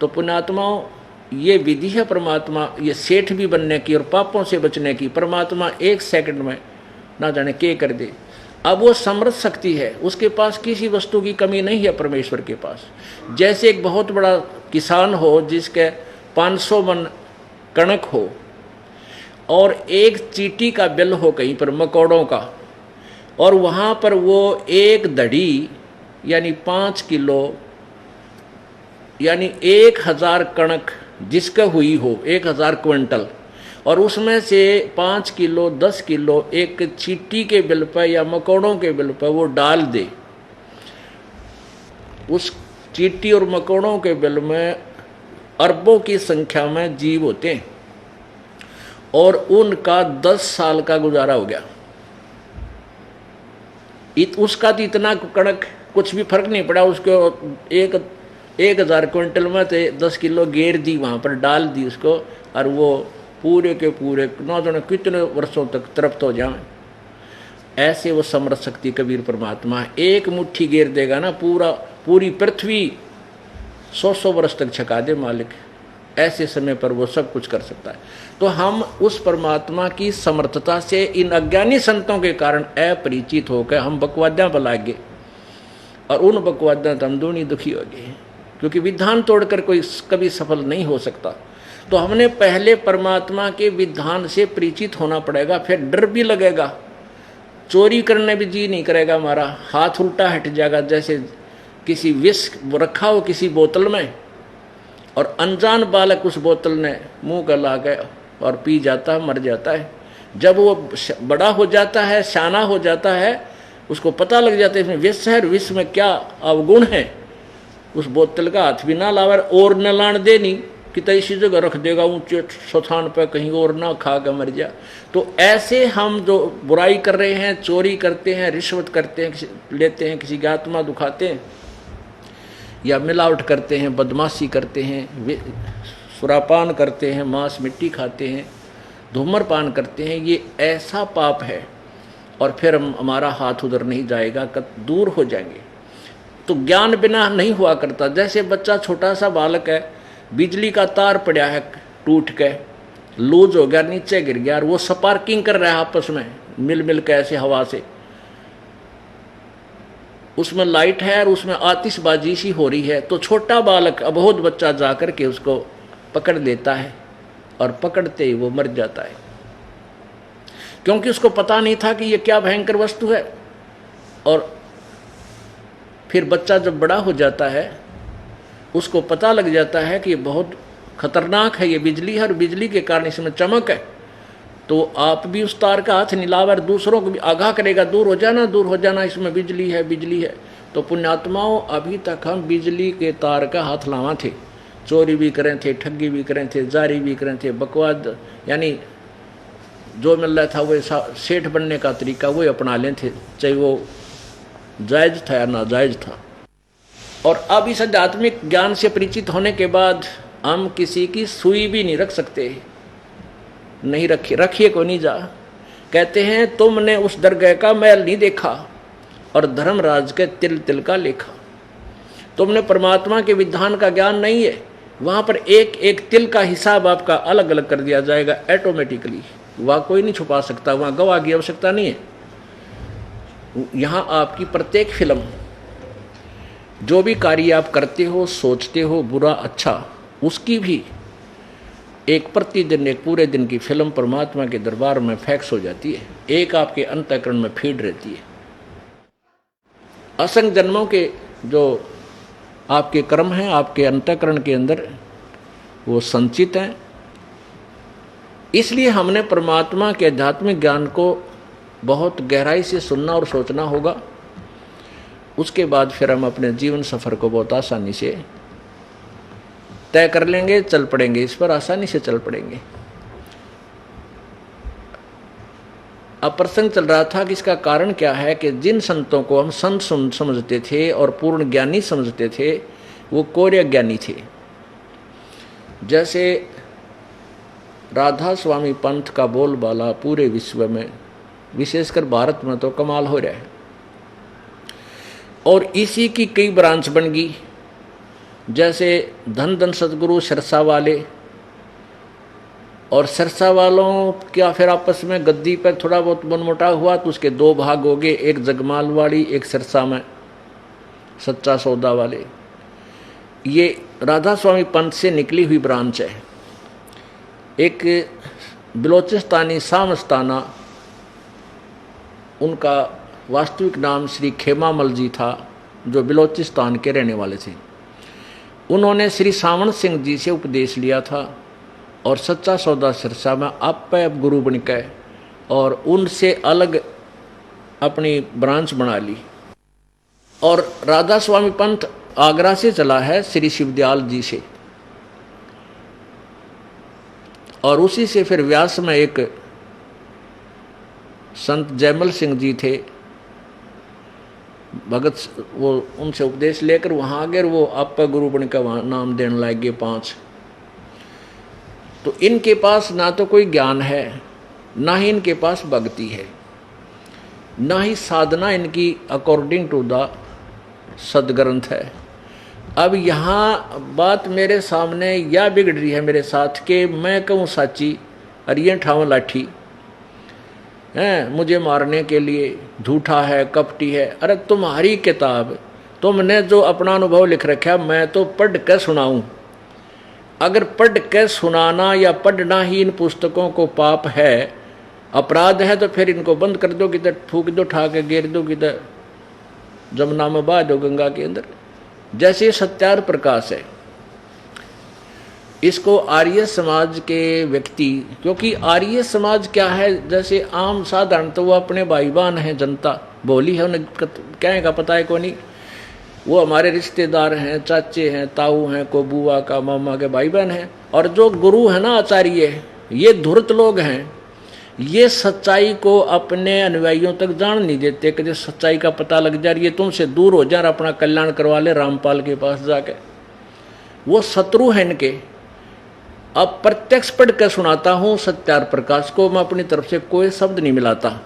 तो पुण्यात्माओं ये विधि है परमात्मा, ये सेठ भी बनने की और पापों से बचने की। परमात्मा 1 सेकंड में ना जाने के कर दे। अब वो समर्थ शक्ति है, उसके पास किसी वस्तु की कमी नहीं है परमेश्वर के पास। जैसे एक बहुत बड़ा किसान हो जिसके 500 मन कणक हो और एक चींटी का बिल हो कहीं पर मकोड़ों का, और वहाँ पर वो एक दड़ी यानी 5 किलो यानी 1000 कणक जिसका हुई हो, 1000 क्विंटल, और उसमें से 5 किलो 10 किलो एक चींटी के बिल पर या मकोड़ों के बिल पर वो डाल दे। उस चींटी और मकोड़ों के बिल में अरबों की संख्या में जीव होते हैं और उनका 10 साल का गुजारा हो गया। उसका तो इतना कणक कुछ भी फर्क नहीं पड़ा, उसको 1000 क्विंटल में तो 10 किलो गेर दी, वहाँ पर डाल दी उसको, और वो पूरे के पूरे न जाने कितने वर्षों तक तृप्त हो जाए। ऐसे वो समर्थ शक्ति कबीर परमात्मा है। एक मुट्ठी गेर देगा ना, पूरी पृथ्वी 100 वर्ष तक छका दे मालिक। ऐसे समय पर वो सब कुछ कर सकता है। तो हम उस परमात्मा की समर्थता से इन अज्ञानी संतों के कारण अपरिचित होकर हम बकवाद्यां पर लागे, और उन बकवाद्यां तो हम दूनी दुखी हो गए, क्योंकि विधान तोड़कर कोई कभी सफल नहीं हो सकता। तो हमने पहले परमात्मा के विधान से परिचित होना पड़ेगा, फिर डर भी लगेगा, चोरी करने भी जी नहीं करेगा, हमारा हाथ उल्टा हट जाएगा। जैसे किसी विष रखा हो किसी बोतल में और अनजान बालक उस बोतल ने मुंह का ला के और पी जाता है, मर जाता है। जब वो बड़ा हो जाता है, शाना हो जाता है, उसको पता लग जाता है इसमें विष है, विष में क्या अवगुण है, उस बोतल का हाथ भी ना लावर और न लान दे नहीं कि तो इसी जगह रख देगा ऊंचे स्थान पर, कहीं और ना खा कर मर जा। तो ऐसे हम जो बुराई कर रहे हैं, चोरी करते हैं, रिश्वत करते हैं, लेते हैं, किसी की आत्मा दुखाते हैं, या मिलावट करते हैं, बदमाशी करते हैं, सुरापान करते हैं, मांस मिट्टी खाते हैं, धूम्रपान करते हैं, ये ऐसा पाप है। और फिर हमारा हाथ उधर नहीं जाएगा, दूर हो जाएंगे। तो ज्ञान बिना नहीं हुआ करता। जैसे बच्चा छोटा सा बालक है, बिजली का तार पड़ा है टूट के, लूज हो गया, नीचे गिर गया, और वो स्पार्किंग कर रहा है आपस में मिल मिल के ऐसे हवा से, उसमें लाइट है और उसमें आतिशबाजी सी हो रही है। तो छोटा बालक अबोध बच्चा जाकर के उसको पकड़ लेता है और पकड़ते ही वो मर जाता है, क्योंकि उसको पता नहीं था कि ये क्या भयंकर वस्तु है। और फिर बच्चा जब बड़ा हो जाता है, उसको पता लग जाता है कि ये बहुत खतरनाक है, ये बिजली है और बिजली के कारण इसमें चमक है। तो आप भी उस तार का हाथ नीलावर दूसरों को भी आगाह करेगा, दूर हो जाना, दूर हो जाना, इसमें बिजली है, बिजली है। तो पुण्यात्माओं, अभी तक हम बिजली के तार का हाथ लावा थे, चोरी भी करें थे, ठगी भी करें थे, जारी भी करें थे, बकवाद यानी जो मिल रहा था वो सेठ बनने का तरीका वो अपना लें थे, चाहे वो जायज़ था या नाजायज़ था। और अब इस आध्यात्मिक ज्ञान से परिचित होने के बाद हम किसी की सुई भी नहीं रख सकते, नहीं रखिए को नहीं जा। कहते हैं तुमने उस दरगाह का मैल नहीं देखा और धर्मराज के तिल तिल का लेखा। तुमने परमात्मा के विधान का ज्ञान नहीं है, वहाँ पर एक एक तिल का हिसाब आपका अलग अलग कर दिया जाएगा ऑटोमेटिकली। वहाँ कोई नहीं छुपा सकता, वहाँ गवाह की आवश्यकता नहीं है। यहाँ आपकी प्रत्येक फिल्म, जो भी कार्य आप करते हो, सोचते हो, बुरा अच्छा, उसकी भी एक प्रतिदिन, एक पूरे दिन की फिल्म परमात्मा के दरबार में फैक्स हो जाती है, एक आपके अंतःकरण में फीड रहती है। असंख्य जन्मों के जो आपके कर्म हैं आपके अंतःकरण के अंदर वो संचित हैं। इसलिए हमने परमात्मा के आध्यात्मिक ज्ञान को बहुत गहराई से सुनना और सोचना होगा। उसके बाद फिर हम अपने जीवन सफर को बहुत आसानी से तय कर लेंगे, चल पड़ेंगे, इस पर आसानी से चल पड़ेंगे। अब प्रसंग चल रहा था कि इसका कारण क्या है कि जिन संतों को हम संत समझते थे और पूर्ण ज्ञानी समझते थे, वो कोर्य ज्ञानी थे। जैसे राधा स्वामी पंथ का बोलबाला पूरे विश्व में, विशेषकर भारत में तो कमाल हो रहा है, और इसी की कई ब्रांच बन गई। जैसे धन धन सतगुरु सिरसा वाले, और सिरसा वालों क्या फिर आपस में गद्दी पर थोड़ा बहुत मनमुटाव हुआ तो उसके दो भाग हो गए, एक जगमालवाड़ी, एक सिरसा में सच्चा सौदा वाले। ये राधा स्वामी पंथ से निकली हुई ब्रांच है। एक बलोचिस्तानी सामस्ताना, उनका वास्तविक नाम श्री खेमामल जी था, जो बलोचिस्तान के रहने वाले थे। उन्होंने श्री सावण सिंह जी से उपदेश लिया था और सच्चा सौदा सिरसा में आप गुरु बन गए और उनसे अलग अपनी ब्रांच बना ली। और राधा स्वामी पंथ आगरा से चला है श्री शिवदयाल जी से, और उसी से फिर व्यास में एक संत जयमल सिंह जी थे भगत, वो उनसे उपदेश लेकर वहाँ आगे वो आप गुरु बन का नाम देने लग गए 5। तो इनके पास ना तो कोई ज्ञान है, ना ही इनके पास भक्ति है, ना ही साधना इनकी अकॉर्डिंग टू द सदग्रंथ है। अब यहाँ बात मेरे सामने या बिगड़ रही है मेरे साथ के मैं कहूँ साची और ये ठाव लाठी है मुझे मारने के लिए, झूठा है, कपटी है। अरे तुम्हारी किताब, तुमने जो अपना अनुभव लिख रखा मैं तो पढ़ के सुनाऊं। अगर पढ़ के सुनाना या पढ़ना ही इन पुस्तकों को पाप है, अपराध है, तो फिर इनको बंद कर दो, किधर फूक दो, ठा के गिर दो, किधर जमुना में बहा दो, गंगा के अंदर। जैसे सत्यार प्रकाश है, इसको आर्य समाज के व्यक्ति, क्योंकि आर्य समाज क्या है, जैसे आम साधारण तो वो अपने भाई बहन हैं, जनता बोली है, उन्हें क्या का पता है को नहीं, वो हमारे रिश्तेदार हैं, चाचे हैं, ताऊ हैं, को बुआ का मामा के भाई बहन हैं। और जो गुरु है ना, आचार्य, ये धूर्त लोग हैं, ये सच्चाई को अपने अनुयायियों तक जान नहीं देते कि जो सच्चाई का पता लग जाए ये तुमसे दूर हो जाए, अपना कल्याण करवा ले रामपाल के पास जाके। वो शत्रु हैं इनके। अब प्रत्यक्ष पढ़ कर सुनाता हूं सत्यार प्रकाश को, मैं अपनी तरफ से कोई शब्द नहीं मिलाता।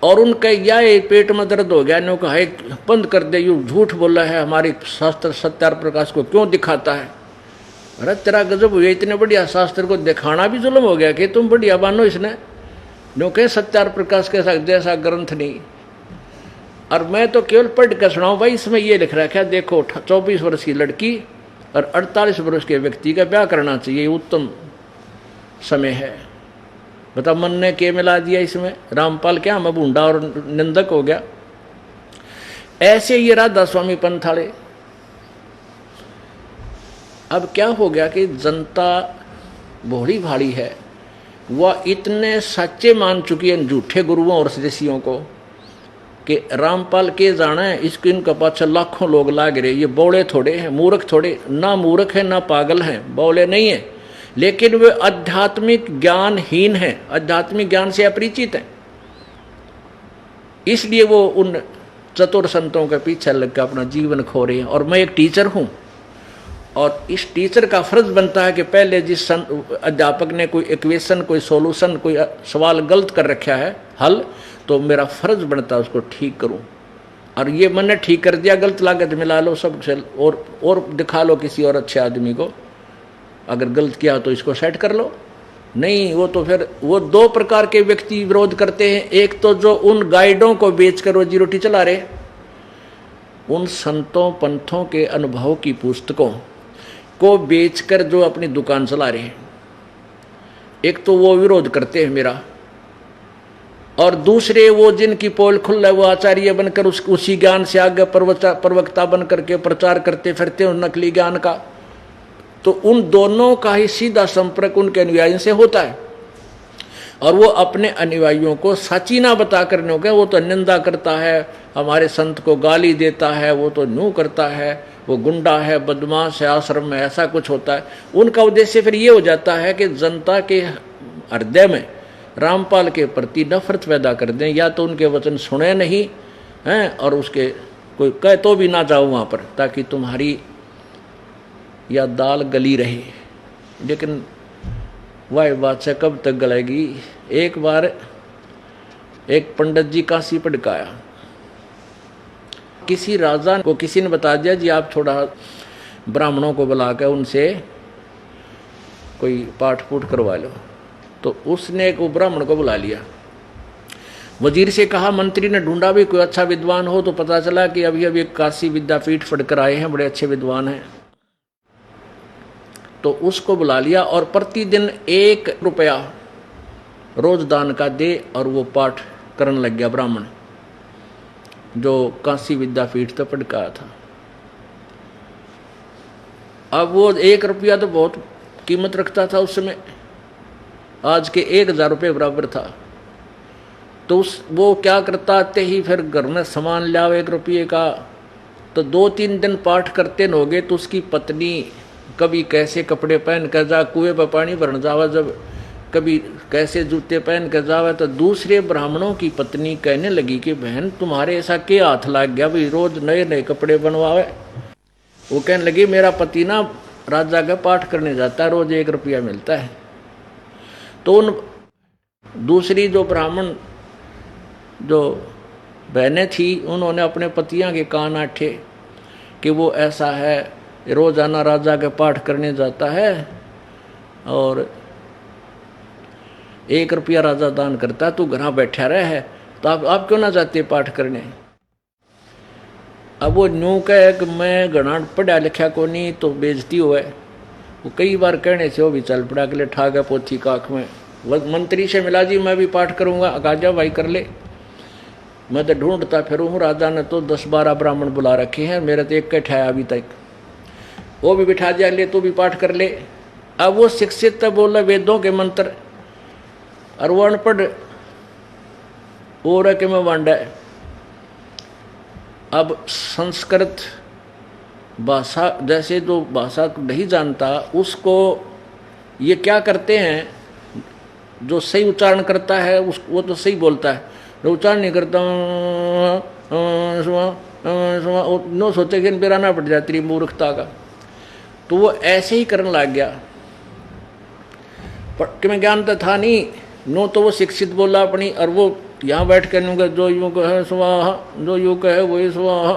और उनका या पेट में दर्द हो गया, नो कहा बंद कर दे, यू झूठ बोला है, हमारे शास्त्र सत्यार प्रकाश को क्यों दिखाता है। अरे तेरा गजब हुआ, इतने बढ़िया शास्त्र को दिखाना भी जुल्म हो गया कि तुम बढ़िया बानो इसने, नो कहे सत्यार प्रकाश के साथ जैसा ग्रंथ नहीं। और मैं तो केवल पढ़ कर सुनाऊं भाई, इसमें ये लिख रखा है, देखो 24 वर्ष की लड़की और 48 वर्ष के व्यक्ति का ब्याह करना चाहिए, उत्तम समय है। बता मन ने के मिला दिया इसमें, रामपाल क्या मैं बूंडा और निंदक हो गया। ऐसे ये राधा स्वामी पंथ वाले। अब क्या हो गया कि जनता भोली भाड़ी है, वह इतने सच्चे मान चुकी है झूठे गुरुओं और ऋषियों को कि रामपाल के जाना है, इसके इनका पाछे लाखों लोग लाग रहे। ये बौड़े थोड़े हैं, मूर्ख थोड़े, ना मूर्ख है ना पागल हैं, बौले नहीं है, लेकिन वे आध्यात्मिक ज्ञानहीन हैं, आध्यात्मिक ज्ञान से अपरिचित हैं। इसलिए वो उन चतुर संतों के पीछे लगकर अपना जीवन खो रहे हैं। और मैं एक टीचर हूँ, और इस टीचर का फर्ज बनता है कि पहले जिस अध्यापक ने कोई इक्वेशन, कोई सॉल्यूशन, कोई सवाल गलत कर रखा है हल, तो मेरा फर्ज बनता है उसको ठीक करूं। और ये मैंने ठीक कर दिया, गलत लागत मिला लो सबसे, और दिखा लो किसी और अच्छे आदमी को, अगर गलत किया तो इसको सेट कर लो। नहीं, वो तो फिर वो दो प्रकार के व्यक्ति विरोध करते हैं। एक तो जो उन गाइडों को बेचकर रोजी रोटी चला रहे, उन संतों पंथों के अनुभव की पुस्तकों को बेचकर जो अपनी दुकान चला रहे हैं, एक तो वो विरोध करते हैं मेरा। और दूसरे वो जिनकी पोल खुल है, वो आचार्य बनकर उसी ज्ञान से आगे प्रवक्ता बन करके प्रचार करते फिरते हैं नकली ज्ञान का। तो उन दोनों का ही सीधा संपर्क उनके अनुयायियों से होता है। और वो अपने अनुयायियों को सच्ची ना बता करने हो, वो तो निंदा करता है, हमारे संत को गाली देता है, वो तो न्यू करता है, वो गुंडा है, बदमाश है, आश्रम में ऐसा कुछ होता है। उनका उद्देश्य फिर ये हो जाता है कि जनता के हृदय में रामपाल के प्रति नफरत पैदा कर दें, या तो उनके वचन सुने नहीं हैं और उसके कोई कहे तो भी ना जाओ वहाँ पर, ताकि तुम्हारी या दाल गली रहे। लेकिन वह बात से कब तक गलेगी। एक बार एक पंडित जी काशी पढ़काया, किसी राजा को किसी ने बता दिया जी आप थोड़ा ब्राह्मणों को बुलाकर उनसे कोई पाठ फूट करवा लो। तो उसने एक ब्राह्मण को बुला लिया, वजीर से कहा मंत्री ने ढूंढा भी कोई अच्छा विद्वान हो, तो पता चला कि अभी अभी काशी विद्यापीठ पढ़कर आए हैं, बड़े अच्छे विद्वान हैं। तो उसको बुला लिया और प्रतिदिन 1 रुपया रोज दान का दे, और वो पाठ करने लग गया ब्राह्मण, जो काशी विद्यापीठ तो पढ़ का था। अब वो 1 रुपया तो बहुत कीमत रखता था उस समय, आज के 1000 रुपये बराबर था। तो वो क्या करता, आते ही फिर घर में सामान लाओ 1 रुपये का। तो 2-3 दिन पाठ करते न हो गए तो उसकी पत्नी कभी कैसे कपड़े पहन कर जा कुएं पर पानी भरने जावा, जब कभी कैसे जूते पहन कर जावा। तो दूसरे ब्राह्मणों की पत्नी कहने लगी कि बहन तुम्हारे ऐसा क्या हाथ लग गया भाई, रोज नए नए कपड़े बनवावे। वो कहने लगी मेरा पति ना राजा का पाठ करने जाता है, रोज 1 रुपया मिलता है। तो उन दूसरी जो ब्राह्मण जो बहनें थी, उन्होंने अपने पतियां के कान आठे कि वो ऐसा है, रोजाना राजा के पाठ करने जाता है और 1 रुपया राजा दान करता है, तू घर बैठा रहे है, तो आप क्यों ना जाते पाठ करने। अब वो न्यू कहे कि मैं घना पढ़ा लिखा को नहीं, तो बेइज्जती हुए। वो कई बार कहने से वो भी चल पड़ा के लिए ठा गया पोथी काख में। मंत्री से मिला जी मैं भी पाठ करूंगा, आजा भाई कर ले। मैं तो ढूंढता फिरूँ हूँ, राजा ने तो 10-12 ब्राह्मण बुला रखे हैं, मेरे तो एक का ठहया अभी तक। वो भी बिठा दिया, ले तू भी पाठ कर ले। अब वो शिक्षित बोला वेदों के मंत्र, और वो अनपढ़ और के में वांडा। अब संस्कृत भाषा जैसे जो भाषा नहीं जानता, उसको ये क्या करते हैं, जो सही उच्चारण करता है वो तो सही बोलता है, जो उच्चारण नहीं करता नो सोचे कि मेरा ना पड़ जाती मूर्खता का। तो वो ऐसे ही करने लग गया, कि मैं ज्ञान तो था नहीं नो, तो वो शिक्षित बोला अपनी, और वो यहाँ बैठ कर जो यूँ कहे स्वाहा, जो यूँ कहे वही स्वाहा,